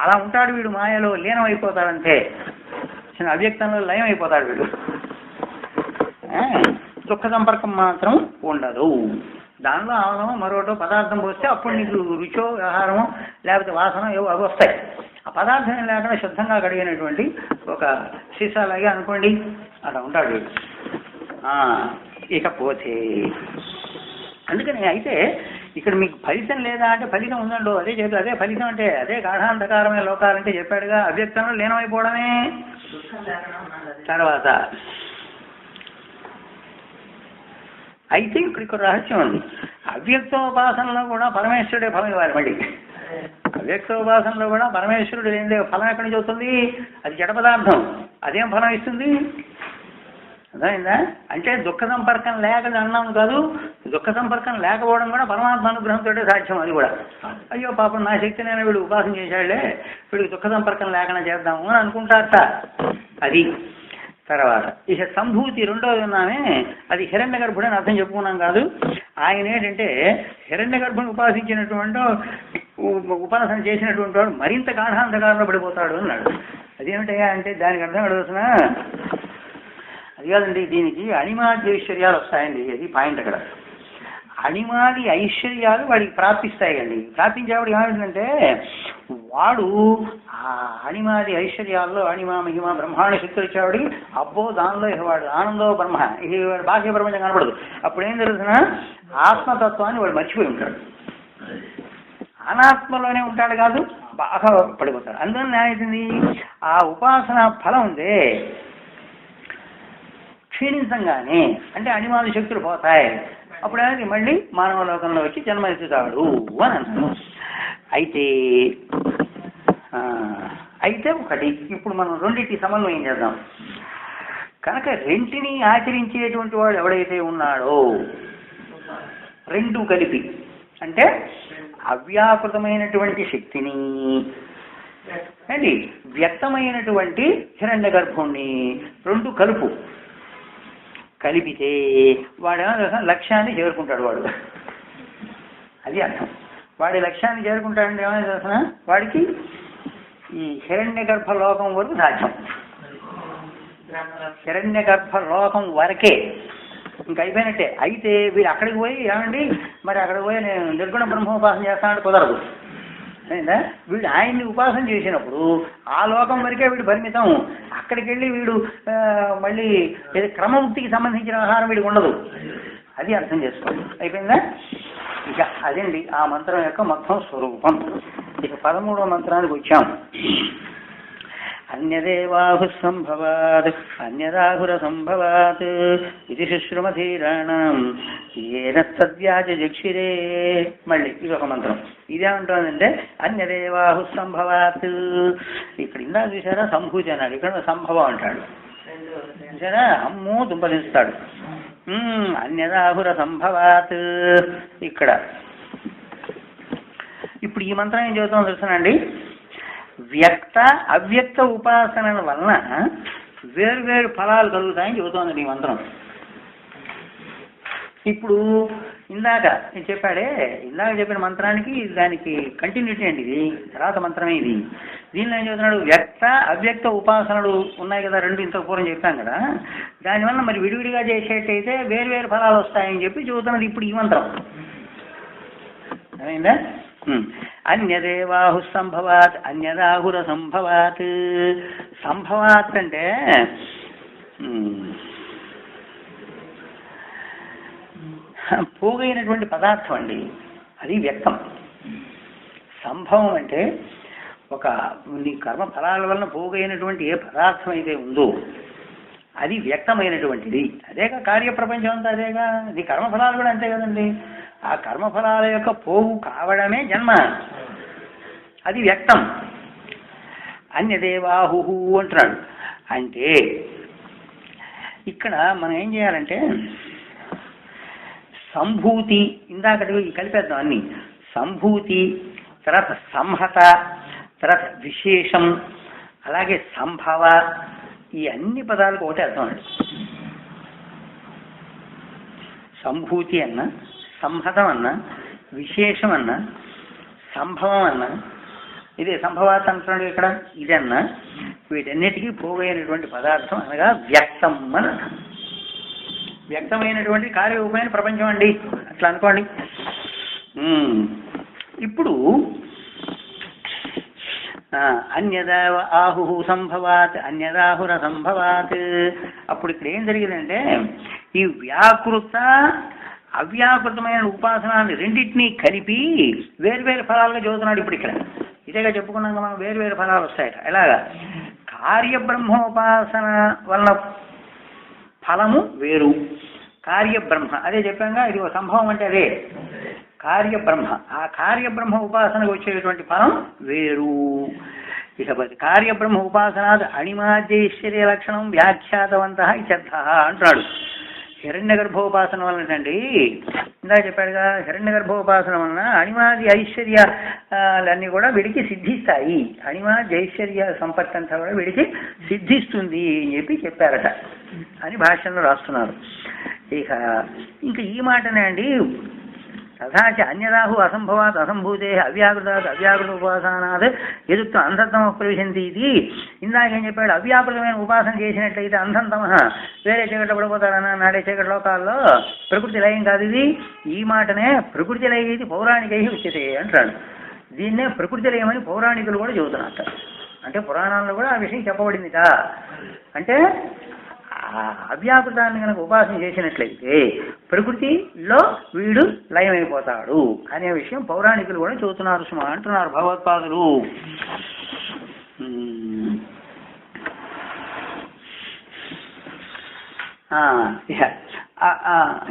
అలా ఉంటాడు వీడు. మాయలో లీనం అయిపోతాడంతే, అవ్యక్తంలో లయం అయిపోతాడు వీడు. దుఃఖ సంపర్కం మాత్రం ఉండదు. దానిలో ఆవనమో మరోటో పదార్థం పోస్తే అప్పుడు నీకు రుచో ఆహారమో లేకపోతే వాసన ఏవో అవి వస్తాయి. ఆ పదార్థం లేకుండా శుద్ధంగా కడిగినటువంటి ఒక సీసాలాగే అనుకోండి, అలా ఉంటాడు వీడు. ఇకపోతే అందుకని అయితే ఇక్కడ మీకు ఫలితం లేదా అంటే ఫలితం ఉందండో, అదే చెప్పి అదే ఫలితం అంటే అదే గాఢాంధకారమైన లోకాలంటే చెప్పాడుగా. అవ్యక్తంలో లీనమైపోవడమే. తర్వాత అయితే ఇక్కడ రహస్యం ఉంది. అవ్యక్తోపాసనలో కూడా పరమేశ్వరుడే ఫలం ఇవ్వాలి. మళ్ళీ అవ్యక్తోపాసనలో కూడా పరమేశ్వరుడు ఏంటి ఫలం ఎక్కడి నుంచి వస్తుంది? అది జడ పదార్థం, అదేం ఫలం ఇస్తుంది? అర్థమైందా? అంటే దుఃఖ సంపర్కం లేకది అన్నాం కాదు, దుఃఖ సంపర్కం లేకపోవడం కూడా పరమాత్మ అనుగ్రహంతో సాధ్యం. అది కూడా అయ్యో పాపం నా శక్తి నేను వీడు ఉపాసన చేశాడులే, వీడికి దుఃఖ సంపర్కం లేకుండా చేద్దాము అని అనుకుంటారట. అది తర్వాత ఇక సంభూతి రెండోది ఉన్నామే, అది హిరణ్య గర్భుడు అని అర్థం చెప్పుకున్నాం కాదు. ఆయన ఏంటంటే హిరణ్య గర్భుని ఉపాసించినటువంటి ఉపాసన చేసినటువంటి వాడు మరింత గాఢాంధకారంలో పడిపోతాడు అన్నాడు. అదేమిటయ్యా అంటే దానికి అర్థం అడుగుతున్నా, అది కాదండి, దీనికి అణిమాది ఐశ్వర్యాలు వస్తాయండి. అది పాయింట్ అక్కడ. అణిమాది ఐశ్వర్యాలు వాడికి ప్రాప్తిస్తాయండి. ప్రాప్తించేవాడు ఏమిటంటే వాడు ఆ అణిమాది ఐశ్వర్యాల్లో అణిమా మహిమ బ్రహ్మాండ శక్తులు వచ్చేవాడికి అబ్బో దానిలో వాడు ఆనందో బ్రహ్మ, ఇది బాహ్య ప్రపంచం కనపడదు. అప్పుడు ఏం జరుగుతున్నా ఆత్మతత్వాన్ని వాడు మర్చిపోయి ఉంటాడు, అనాత్మలోనే ఉంటాడు కాదు, బాగా పడిపోతాడు. అందువల్ల ఏమైతుంది, ఆ ఉపాసన ఫలం ఉందే క్షీణించంగానే అంటే అణిమాది శక్తులు పోతాయి. అప్పుడు అనేది మళ్ళీ మానవ లోకంలో వచ్చి జన్మెత్తుతాడు అని అంటాను. అయితే ఒకటి ఇప్పుడు మనం రెండింటి సమన్వయం చేద్దాం. కనుక రెంటిని ఆచరించేటువంటి వాడు ఎవడైతే ఉన్నాడో రెండు కలిపి అంటే అవ్యాకృతమైనటువంటి శక్తిని అండి వ్యక్తమైనటువంటి హిరణ్య గర్భుణ్ణి రెండు కలిపితే వాడేమో లక్ష్యాన్ని చేరుకుంటాడు. వాడు అది అర్థం. వాడి లక్ష్యాన్ని చేరుకుంటాడంటే ఏమైనా తెలుసిన వాడికి ఈ హిరణ్య గర్భ లోకం వరకు సాధ్యం. హిరణ్య గర్భ లోకం వరకే ఇంక అయిపోయినట్టే. అయితే వీడు అక్కడికి పోయి ఏమండి మరి అక్కడికి పోయి నేను నిర్గుణ బ్రహ్మోపాసన చేస్తానంటే కుదరదు. అయిందా? వీడు ఆయన్ని ఉపాసన చేసినప్పుడు ఆ లోకం వరకే వీడు పరిమితం. అక్కడికి వెళ్ళి వీడు మళ్ళీ క్రమముక్తికి సంబంధించిన ఆహారం వీడికి ఉండదు. అది అర్థం చేసుకోండి. అయిపోయిందా? ఇక అదండి ఆ మంత్రం యొక్క మొత్తం స్వరూపం. ఇక 13వ మంత్రానికి వచ్చాం. అన్యదేవాహు సంభవాత్ అన్యదాహుర సంభవాత్ ఇది శుశ్రుమధీరాణం ఏన సద్యాజక్షిరే. మళ్ళీ ఇది ఒక మంత్రం. ఇదేమంటుందంటే అన్యదేవాహు సంభవాత్. ఇక్కడ ఇందా చూసారా సంభూతి అన్నాడు, ఇక్కడ సంభవం అంటాడు. చూసారా అమ్మో దుంపలిస్తాడు. అన్యదాహుర సంభవాత్ ఇక్కడ. ఇప్పుడు ఈ మంత్రం ఏం చెబుతామో తెలుసునండి. వ్యక్త అవ్యక్త ఉపాసనల వలన వేరువేరు ఫలాలు కలుగుతాయని చెబుతోంది ఈ మంత్రం. ఇప్పుడు ఇందాక చెప్పిన మంత్రానికి దానికి కంటిన్యూటీ అండి ఇది. తర్వాత మంత్రమే ఇది. దీనిలో ఏం చెబుతున్నాడు, వ్యక్త అవ్యక్త ఉపాసనలు ఉన్నాయి కదా, రెండు ఇంతకు పూర్వం చెప్పాం కదా. దానివల్ల మరి విడివిడిగా చేసేటైతే వేరువేరు ఫలాలు వస్తాయని చెప్పి చెబుతున్నది ఇప్పుడు ఈ మంత్రం. అయిందా? అన్యదేవాహు సంభవాత్ అన్యదాహుర సంభవాత్. సంభవాత్ అంటే పోగైనటువంటి పదార్థం అండి, అది వ్యక్తం. సంభవం అంటే ఒక నీ కర్మ ఫలాల వలన పోగైనటువంటి ఏ పదార్థం అయితే ఉందో అది వ్యక్తమైనటువంటిది. అదేగా కార్యప్రపంచం అంతా అదేగా. ఇది కర్మఫలాలు కూడా అంతే కదండి. ఆ కర్మఫలాల యొక్క పోగు కావడమే జన్మ, అది వ్యక్తం. అన్యదేవాహు అంటున్నాడు. అంటే ఇక్కడ మనం ఏం చేయాలంటే సంభూతి, ఇందాకటి కలిపేద్దాం అన్ని. సంభూతి, తర్వాత సంహత, తర్వాత విశేషం, అలాగే సంభవ, ఈ అన్ని పదాలకు ఒకటే అర్థం అండి. సంభూతి అన్నా, సంహతం అన్నా, విశేషం అన్నా, సంభవం అన్నా, ఇదే సంభవాత్ అంటున్నాడు ఇక్కడ, ఇదన్నా వీటన్నిటికీ పోగైనటువంటి పదార్థం అనగా వ్యక్తం అని. వ్యక్తమైనటువంటి కార్యరూపమైన ప్రపంచం అండి, అట్లా అనుకోండి. ఇప్పుడు అన్యదావ ఆహు సంభవాత్ అన్యదాహుర సంభవాత్. అప్పుడు ఇక్కడ ఏం జరిగిందంటే ఈ వ్యాకృత అవ్యాకృతమైన ఉపాసనాన్ని రెండింటినీ కలిపి వేరువేరు ఫలాలుగా చదువుతున్నాడు. ఇప్పుడు ఇక్కడ ఇదేగా చెప్పుకున్నాక మనం వేరువేరు ఫలాలు వస్తాయట. ఎలాగా? కార్యబ్రహ్మోపాసన వలన ఫలము వేరు, కార్యబ్రహ్మ అదే చెప్పాగా. ఇది ఒక సంభవం అంటే అదే కార్యబ్రహ్మ. ఆ కార్యబ్రహ్మ ఉపాసనకు వచ్చేటువంటి ఫలం వేరు. ఇక కార్యబ్రహ్మ ఉపాసనాత్ అణిమాద్యైశ్వర్య లక్షణం వ్యాఖ్యాతవంత ఇత్యర్థ అంటున్నాడు. హిరణ్య గర్భోపాసన వలనండి ఇందా చెప్పాడుగా, హిరణ్య గర్భోపాసన వలన అణిమాది ఐశ్వర్యాలన్నీ కూడా వీడికి సిద్ధిస్తాయి, అణిమాది ఐశ్వర్య సంపత్తి అంతా కూడా వీడికి సిద్ధిస్తుంది అని చెప్పారట అని భాష్యంలో రాస్తున్నారు. ఇంకా ఈ మాటనే అండి, తథాచ అన్యదాహు అసంభవాత్ అసంభూతే అవ్యాకృతాత్ అవ్యాకృత ఉపాసనాత్ ఎదుక్తం అంధతమ ప్రవిశంతి ఇది. ఇందాకేం చెప్పాడు, అవ్యాకృతమైన ఉపాసన చేసినట్లయితే అంధంతమ వేరే చీకట్లో పడిపోతాడన్న నాడే చీకటి లోకాల్లో ప్రకృతి లయం కాదు ఇది. ఈ మాటనే ప్రకృతి లయం ఇది పౌరాణికై ఉచ్యతే అంటాడు. దీన్నే ప్రకృతి లయమని పౌరాణికులు కూడా చెబుతున్నారు. అంటే పురాణాల్లో కూడా ఆ విషయం చెప్పబడిందిట. అంటే అవ్యాకృతాన్ని కనుక ఉపాసన చేసినట్లయితే ప్రకృతిలో వీడు లయమైపోతాడు అనే విషయం పౌరాణికులు కూడా చెబుతున్నారు సుమా అంటున్నారు భగవత్పాదులు.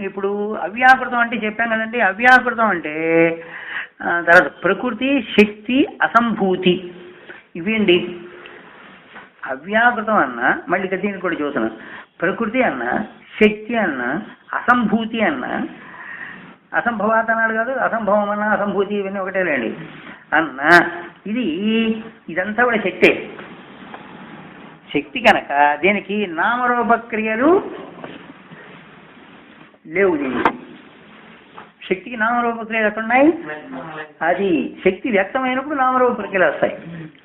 ఇప్పుడు అవ్యాకృతం అంటే చెప్పాం కదండి. అవ్యాకృతం అంటే తర్వాత ప్రకృతి, శక్తి, అసంభూతి ఇవేండి. అవ్యాకృతం అన్నా మళ్ళీ దీనికి కూడా చూస్తున్నాం, ప్రకృతి అన్న, శక్తి అన్న, అసంభూతి అన్న, అసంభవాత్ అన్నాడు కాదు, అసంభవం అన్న అసంభూతి ఇవన్నీ ఒకటేలేండి అన్న. ఇదంతా కూడా శక్తే. శక్తి కనుక దీనికి నామరూపక్రియలు లేవు. దీనికి శక్తికి నామరూపక్రియలు ఎక్కడున్నాయి? అది శక్తి వ్యక్తమైనప్పుడు నామరూపక్రియలు వస్తాయి.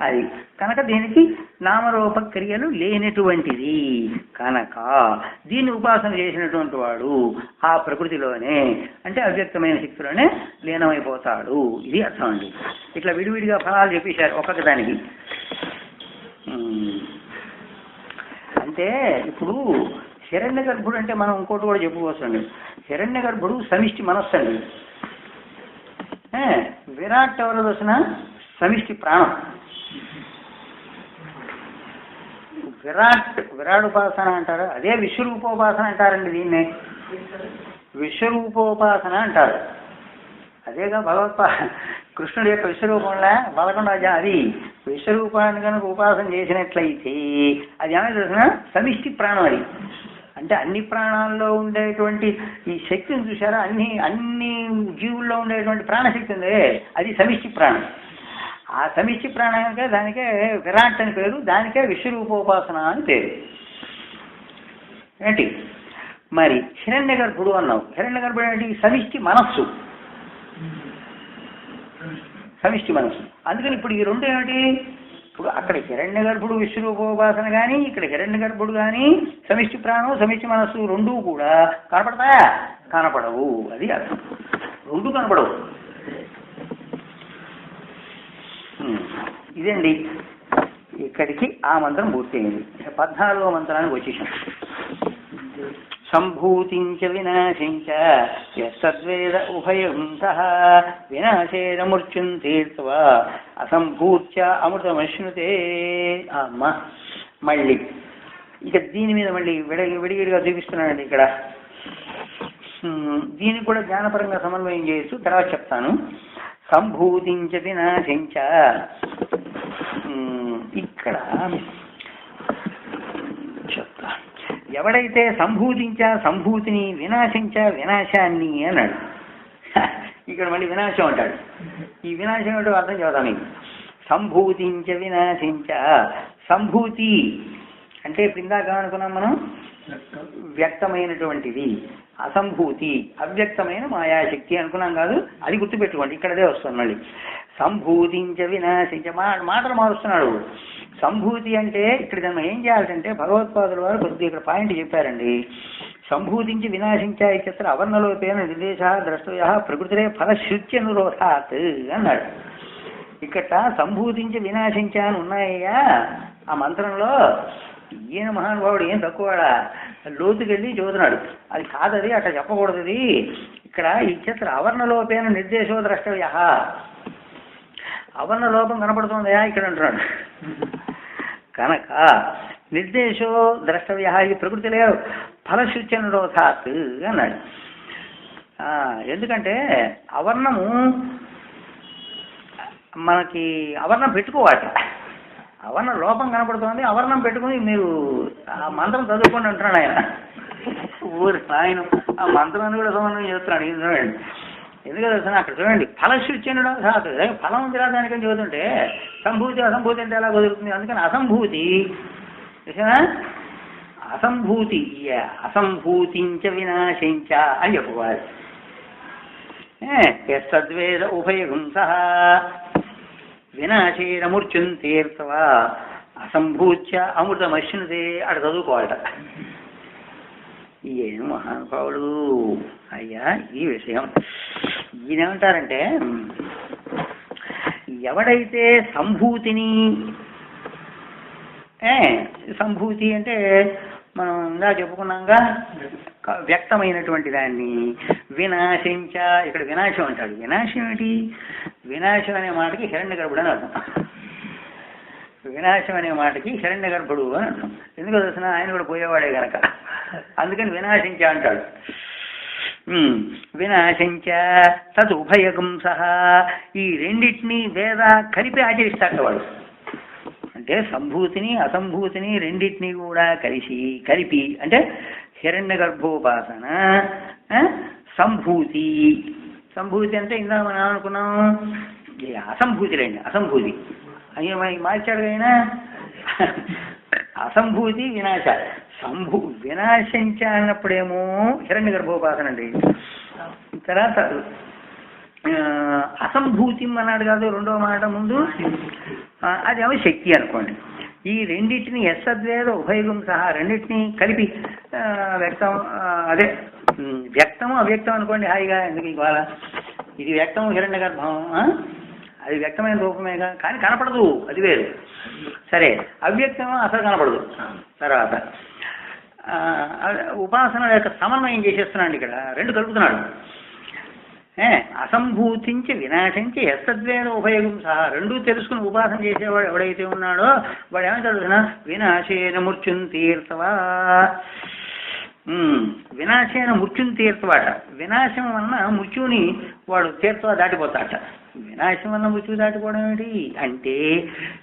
అది కనుక దీనికి నామరూపక్రియలు లేనటువంటిది కనుక దీన్ని ఉపాసన చేసినటువంటి వాడు ఆ ప్రకృతిలోనే అంటే అవ్యక్తమైన శక్తిలోనే లీనమైపోతాడు. ఇది అర్థం అండి. ఇట్లా విడివిడిగా ఫలాలు చెప్పేశారు ఒక్కొక్క దానికి. అంటే ఇప్పుడు హిరణ్య గర్భుడు అంటే మనం ఇంకోటి కూడా చెప్పుకోవచ్చండి. హిరణ్య గర్భుడు సమిష్టి మనస్సు అండి. విరాట్ ఎవరు దోసిన సమిష్టి ప్రాణం. విరాడుపాసన అంటారు, అదే విశ్వరూపోపాసన అంటారండి. దీన్నే విశ్వరూపోపాసన అంటారు. అదేగా కృష్ణుడి యొక్క విశ్వరూపంలో 11 అది విశ్వరూపాన్ని కనుక ఉపాసన చేసినట్లయితే అది ఏమైనా తెలిసిన సమిష్టి ప్రాణం. అది అంటే అన్ని ప్రాణాల్లో ఉండేటువంటి ఈ శక్తిని చూసారా, అన్ని జీవుల్లో ఉండేటువంటి ప్రాణశక్తి ఉంది, అది సమిష్టి ప్రాణం. ఆ సమిష్టి ప్రాణానికే దానికే విరాట్ అని పేరు, దానికే విశ్వరూపోపాసన అని పేరు. ఏంటి మరి హిరణ్య గర్భుడు అన్నావు. హిరణ్య గర్భుడు ఏంటి? సమిష్టి మనస్సు. సమిష్టి మనస్సు. అందుకని ఇప్పుడు ఈ రెండు ఏమిటి? ఇప్పుడు అక్కడ హిరణ్య గర్భుడు విశ్వరూపోపాసన కానీ ఇక్కడ హిరణ్య గర్భుడు కానీ సమిష్టి ప్రాణం సమిష్టి మనస్సు రెండూ కూడా కనపడతాయా? కనపడవు. అది అర్థం. రెండు కనపడవు. ఇదండి ఇక్కడికి ఆ మంత్రం పూర్తయింది. 14వ మంత్రానికి వచ్చేసాం. సంభూతించ వినాశించ యద్వేద ఉభయంతః వినాశేన మృత్యుం తీర్త్వా అసంభూత్య అమృతమశ్నుతే. అమ్మ మళ్ళీ ఇక దీని మీద మళ్ళీ విడివిడిగా చూపిస్తున్నానండి. ఇక్కడ దీన్ని కూడా జ్ఞానపరంగా సమన్వయం చేయొచ్చు, తర్వాత చెప్తాను. సంభూతించ వినాశించ ఇక్కడ చెప్తా. ఎవడైతే సంభూతిని వినాశించ వినాశాన్ని అన్నాడు. ఇక్కడ మళ్ళీ వినాశం అంటాడు. ఈ వినాశం ఏంటో అర్థం చేద్దాం మీకు. సంభూతించ వినాశించ. సంభూతి అంటే ఇప్పుడు ఇందాక అనుకున్నాం మనం వ్యక్తమైనటువంటిది. అసంభూతి అవ్యక్తమైన మాయాశక్తి అనుకున్నాం కాదు, అది గుర్తుపెట్టుకోండి. ఇక్కడదే వస్తుంది మళ్ళీ. సంభూతించ వినాశించ మాటలు మారుస్తున్నాడు. సంభూతి అంటే ఇక్కడ మనం ఏం చేయాలంటే భగవత్పాదుల వారు కొద్దిగా ఇక్కడ పాయింట్ చెప్పారండి. సంభూతించి వినాశించ ఇత్యత్ర అవర్ణలోపేన నిర్దేశ ద్రష్టవ్య ప్రకృతిరే ఫలశ్రుత్యనురోధాత్ అన్నాడు. ఇక్కడ సంభూతించి వినాశించ అని ఉన్నాయ్యా ఆ మంత్రంలో. ఈయన మహానుభావుడు ఏం తక్కువడా, లోతుకెళ్ళి చదువుతున్నాడు. అది కాదది, అట్లా చెప్పకూడదు. ఇక్కడ ఇత్యత్ర అవర్ణలోపేన నిర్దేశో ద్రష్టవ్య. అవర్ణ లోపం కనపడుతుందయా ఇక్కడ అంటున్నాడు. కనుక నిర్దేశో ద్రష్టవ్య ఈ ప్రకృతి లేదు ఫలశుచ్యనురోధాత్ అన్నాడు. ఎందుకంటే అవర్ణము మనకి అవర్ణం పెట్టుకోవాలి. అవర్ణ లోపం కనపడుతోంది, అవర్ణం పెట్టుకుని మీరు ఆ మంత్రం చదువుకోండి అంటున్నాడు ఆయన. ఊరి ఆయన ఆ మంత్రాన్ని కూడా సమన్వయం చేస్తున్నాడు. ఇది చూడండి, ఎందుకంటే అసలు అక్కడ చూడండి ఫలశుచ్యనుడు కాదు, ఫలం ఉంది దానికని చదువుతుంటే సంభూతి అసంభూతి అంటే ఎలా కుదురుతుంది? అందుకని అసంభూతి అసంభూతి అసంభూతించ వినాశించ అని చెప్పుకోవాలి. సద్వేద ఉభయగుంస వినాశేన మూర్చుంతీర్తవా అసంభూత్య అమృతమశ్నుతే అటు చదువుకోవాలట. ఏం మహానుభావుడు అయ్యా ఈ విషయం. ఈయనేమంటారంటే ఎవడైతే సంభూతిని, సంభూతి అంటే మనం ఇంకా చెప్పుకున్నాంగా వ్యక్తమైనటువంటి దాన్ని వినాశించ, ఇక్కడ వినాశం అంటాడు. వినాశం ఏమిటి? వినాశం అనే మాటకి హిరణ్య గర్భుడు అని అర్థం. వినాశం అనే మాటకి హిరణ్య గర్భుడు అని అర్థం. ఎందుకు తెలిసిన ఆయన కూడా పోయేవాడే కనుక, అందుకని వినాశించ అంటాడు. వినాశించ తద్ ఉభయగం సహా, ఈ రెండింటినీ వేద కలిపి ఆచరిస్తాడు వాడు. అంటే సంభూతిని అసంభూతిని రెండింటినీ కూడా కలిపి అంటే హిరణ్య గర్భోపాసన, సంభూతి. సంభూతి అంటే ఇందా మనం అనుకున్నాం అసంభూతిలేండి, అసంభూతి అయ్యో మార్చాడు అయినా అసంభూతి వినాశ. వినాశించ అన్నప్పుడేమో హిరణ్య గర్భోపాసన అండి. తర్వాత అసంభూతి అన్నాడు కాదు రెండో మాట ముందు, అదేమో శక్తి అనుకోండి. ఈ రెండింటిని యస్సద్వేద ఉభయగం సహా రెండింటినీ కలిపి వ్యక్తం, అదే వ్యక్తము అవ్యక్తం అనుకోండి హాయిగా. ఎందుకు ఇవాళ ఇది వ్యక్తం హిరణ్య గర్భం, అది వ్యక్తమైన రూపమేగా, కానీ కనపడదు, అది వేరు. సరే, అవ్యక్తం అసలు కనపడదు. తర్వాత ఉపాసన యొక్క సమన్వయం చేసేస్తున్నాడు ఇక్కడ, రెండు కలుపుతున్నాడు. అసంభూతించి వినాశించి యస్సద్వేద ఉపయోగం సహా రెండూ తెలుసుకుని ఉపాసన చేసేవాడు ఎవడైతే ఉన్నాడో వాడు ఏమంటాడు? వినాశేన మృత్యుంతీర్తవా. వినాశేన మృత్యుంతీర్తవాట. వినాశం వలన మృత్యుని వాడు తీర్తవా దాటిపోతాట. వినాశం వల్ల మృత్యు దాటిపోవడం ఏమిటి అంటే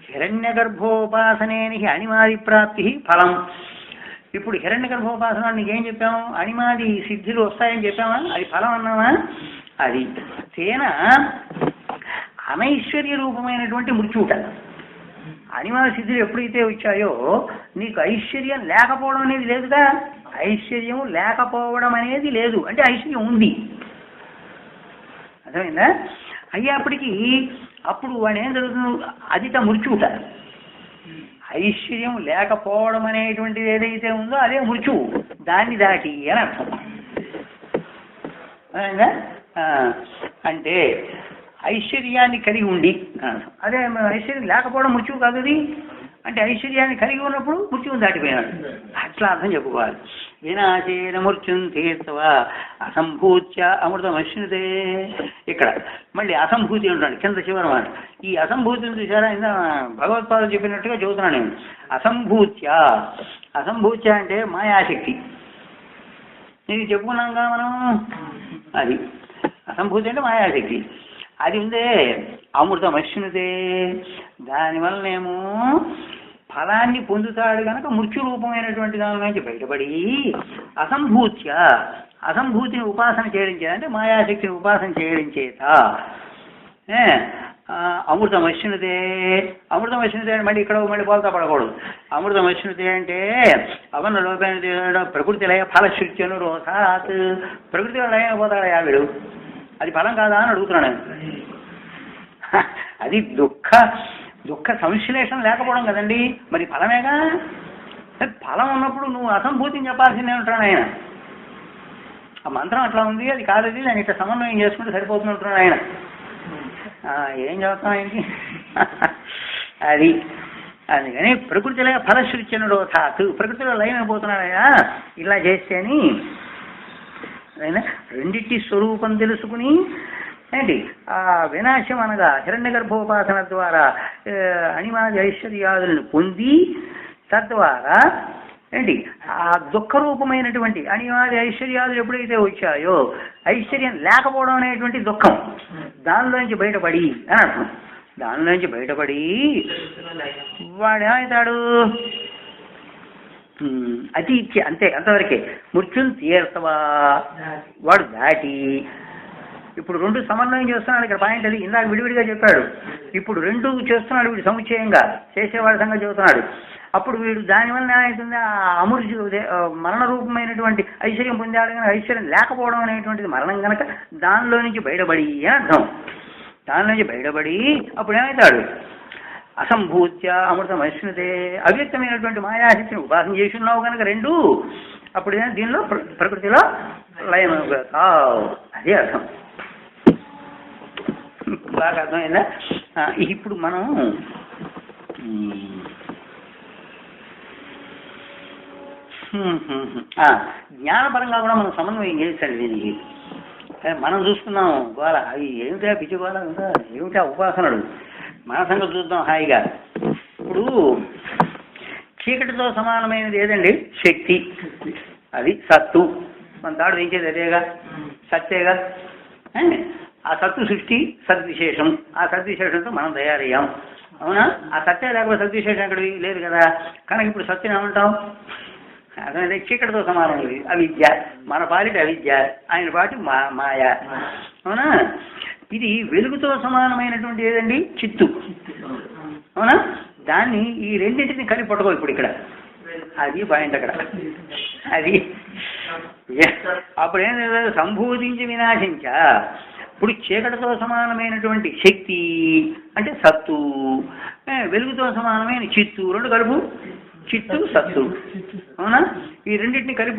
హిరణ్య గర్భోపాసనేని అణిమాది ప్రాప్తి ఫలం. ఇప్పుడు హిరణ్య గర్భోపాసన నీకేం చెప్పాము? అణిమాది సిద్ధులు వస్తాయని చెప్పామా? అది ఫలం అన్నామా? అది తేన అనైశ్వర్య రూపమైనటువంటి మృత్యుట. అణిమాది సిద్ధులు ఎప్పుడైతే వచ్చాయో నీకు ఐశ్వర్యం లేకపోవడం అనేది లేదుగా. ఐశ్వర్యం లేకపోవడం అనేది లేదు అంటే ఐశ్వర్యం ఉంది, అర్థమైందా? అయ్యేప్పటికీ అప్పుడు వాడు ఏం జరుగుతుంది? అదిట మృత్యుట. ఐశ్వర్యం లేకపోవడం అనేటువంటిది ఏదైతే ఉందో అదే మృత్యువు, దాన్ని దాటి అని అర్థం. అంటే ఐశ్వర్యాన్ని కలిగి ఉండి అదే ఐశ్వర్యం లేకపోవడం మృత్యువు కాదు అది. అంటే ఐశ్వర్యాన్ని కలిగి ఉన్నప్పుడు మృత్యువుని దాటిపోయినాడు, అట్లా అర్థం చెప్పుకోవాలి. వినాశేన మృత్యుం తీర్తవా అసంభూత్య అమృతమశ్నుతే. ఇక్కడ మళ్ళీ అసంభూతి అంటున్నాడు కింద చివరి మాట. ఈ అసంభూతిని చూసారా? ఇందా భగవత్పాదులు చెప్పినట్టుగా చదువుతున్నాను నేను. అసంభూత్య అంటే మాయాశక్తి. నీకు చెప్పుకున్నాంగా మనం, అది అసంభూతి అంటే మాయాశక్తి. అది ఉందే అమృతమశ్నుతే, దానివల్లనేమో ఫలాన్ని పొందుతాడు కనుక మృత్యురూపమైనటువంటి దాని నుంచి బయటపడి అసంభూతిని ఉపాసన చేయడం చేత, అంటే మాయాశక్తిని ఉపాసన చేయడం చేత అమృతమశ్నుతే. అమృతమశ్నుతే అంటే మళ్ళీ ఇక్కడ మళ్ళీ పోల్తా పడకూడదు. అమృతమశ్నుతే అంటే అవన్న లోపల ప్రకృతి లయ ఫలశృత్యను రోసాత్. ప్రకృతిలో లయమైపోతాడు యావిడు, అది ఫలం కాదా అని అడుగుతున్నాను. అది దుఃఖ సంశ్లేషణ లేకపోవడం కదండి, మరి ఫలమేగా. ఫలం ఉన్నప్పుడు నువ్వు అసంభూతిని చెప్పాల్సిందే ఉంటాడు ఆయన. ఆ మంత్రం అట్లా ఉంది, అది కాదు, దాన్ని ఇట్లా సమన్వయం చేసుకుంటే సరిపోతుంటున్నాడు ఆయన. ఏం చదువుతాం ఆయనకి అది. అందుకని ప్రకృతిలో ఫలశృత్యనుడో తాతు, ప్రకృతిలో లయమైపోతున్నాడయా ఇలా చేస్తే అని అయినా రెండిటి స్వరూపం తెలుసుకుని ఏంటి ఆ వినాశం అనగా హిరణ్య గర్భోపాసన ద్వారా అణిమాది ఐశ్వర్యాదులను పొంది తద్వారా ఏంటి ఆ దుఃఖరూపమైనటువంటి అణిమాది ఐశ్వర్యాదులు ఎప్పుడైతే వచ్చాయో ఐశ్వర్యం లేకపోవడం అనేటువంటి దుఃఖం దానిలోంచి బయటపడి అని అర్థం. దాని నుంచి బయటపడి వాడేమవుతాడు? అతి ఇచ్చి అంతే, అంతవరకే. మృత్యుని తీర్తవా, వాడు దాటి ఇప్పుడు రెండు సమన్వయం చేస్తున్నాడు. ఇక్కడ పాయింట్ అది, ఇందాక విడివిడిగా చెప్పాడు, ఇప్పుడు రెండు చేస్తున్నాడు వీడు సముచ్చయంగా, చేసేవాడి సంగతి చెబుతున్నాడు. అప్పుడు వీడు దానివల్ల ఏమవుతుంది? ఆ అమృతి మరణ రూపమైనటువంటి ఐశ్వర్యం పొందాడు, కానీ ఐశ్వర్యం లేకపోవడం అనేటువంటిది మరణం కనుక దానిలో నుంచి బయటపడి అని అర్థం. దాని నుంచి బయటపడి అప్పుడు ఏమవుతాడు? అసంభూత్య అమృతం అశ్నుతే, అవ్యక్తమైనటువంటి మాయాశక్తిని ఉపాసన చేసి ఉన్నావు కనుక రెండు, అప్పుడు దీనిలో ప్రకృతిలో లయమవుతావు. అదే అర్థం. బాగా అర్థమైందా? ఇప్పుడు మనం జ్ఞానపరంగా కూడా మనం సమన్వయం చేస్తాడు దీనికి. మనం చూస్తున్నాం గోళ, అవి ఏమిటా పిచ్చి గోళ, ఏమిటా ఉపాసనడు, మన సంగతి చూద్దాం హాయిగా. ఇప్పుడు చీకటితో సమానమైనది ఏదండి? శక్తి. అది సత్తు. మన తాడు వేయించేది అదేగా, సత్తేగా. ఆ సత్తు సృష్టి, సద్విశేషం. ఆ సద్విశేషంతో మనం తయారయ్యాం, అవునా? ఆ సత్తే లేకపోతే సద్విశేషం అక్కడికి లేదు కదా. కనుక ఇప్పుడు సత్యం ఏమంటాం? అదే చీకటితో సమానమైనది అవిద్య. మన పాలిటి అవిద్య, ఆయన పాటి మాయ, అవునా? ఇది వెలుగుతో సమానమైనటువంటి ఏదండి? చిత్తు, అవునా? దాన్ని ఈ రెండింటిని కలిపి పట్టుకో ఇప్పుడు ఇక్కడ. అది పాయింట్ అక్కడ. అది అప్పుడు ఏం లేదు, సంభూతించి వినాశించ. ఇప్పుడు చీకటితో సమానమైనటువంటి శక్తి అంటే సత్తు, వెలుగుతో సమానమైన చిత్తు, రెండు కలుపు, చిత్తు సత్తు, అవునా? ఈ రెండింటిని కలిపి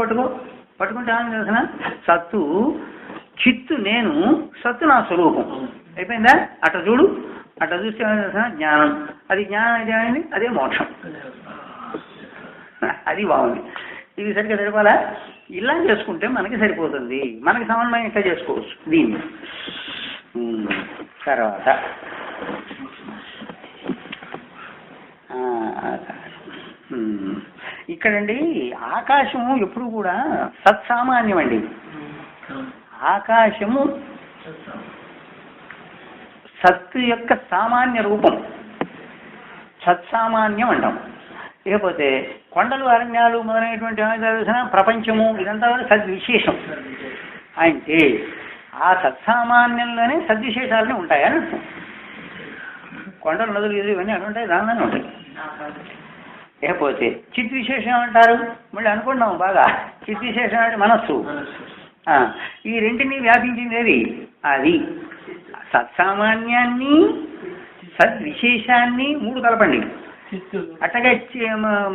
పట్టుకుంటే ఏమని తెలిసిన? సత్తు చిత్తు నేను, సత్తు నా స్వరూపం. అయిపోయిందా? అట్లా చూడు. అట్లా చూస్తే ఏమైనా తెలిసిన? జ్ఞానం. అది జ్ఞానం అయితే ఏమైంది? అదే మోక్షం. అది బాగుంది. ఇది సరిగ్గా సరిపోలా? ఇలా చేసుకుంటే మనకి సరిపోతుంది. మనకి సమన్వయం ఇట్లా చేసుకోవచ్చు దీన్ని. తర్వాత ఇక్కడండి ఆకాశము ఎప్పుడు కూడా సత్సామాన్యం అండి. ఆకాశము సత్తు యొక్క సామాన్య రూపం, సత్సామాన్యం అంటాం. ఇకపోతే కొండలు, అరణ్యాలు మొదలైనటువంటి ప్రపంచము ఇదంతా సద్విశేషం. అంటే ఆ సత్సామాన్యంలోనే సద్విశేషాలని ఉంటాయని అర్థం. కొండలు, నదులు, ఎదురు ఇవన్నీ అటు ఉంటాయి, దానిలోనే ఉంటాయి. లేకపోతే చిద్విశేషం అంటారు. మళ్ళీ అనుకున్నాం బాగా, చిద్విశేషం అంటే మనస్సు. ఈ రెంటిని వ్యాపించింది ఏది? అది సత్సామాన్యాన్ని, సద్విశేషాన్ని మూడు కలపండి. అట్టగా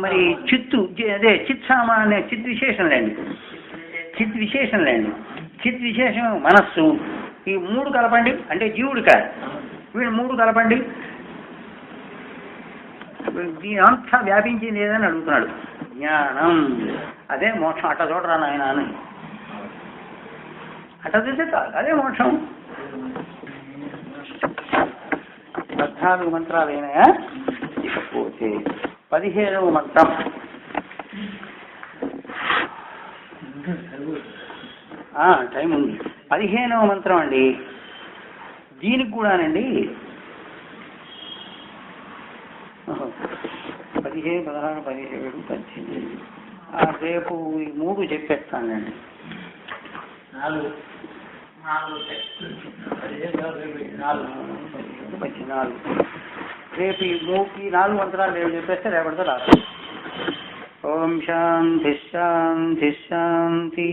మరి చిత్తు, అదే చిత్సామాన్య, చిద్విశేషంలేండి, చిద్విశేషంలేండి. చిద్విశేషం మనస్సు. ఈ మూడు కలపండి. అంటే జీవుడు కాదు, వీడు మూడు కలపండి. దీని అంతా వ్యాపించింది ఏదని అడుగుతున్నాడు. జ్ఞానం, అదే మోక్షం. అట్లా చూడరా నాయన అని అట్లా చూస్తే అదే మోక్షం. 14 మంత్రాలు అయినాయా? ఇకపోతే 15వ మంత్రం. టైం ఉంది. 15వ మంత్రం అండి. దీనికి కూడానండి 15, 16, 17, 18. రేపు ఈ 3 చెప్పేస్తానండి. 14. రేపు ఈ 4 మంత్రాలు రేపు చెప్పేస్తే రేపటితో రాదు. ఓం శాంతి శాంతి శాంతి.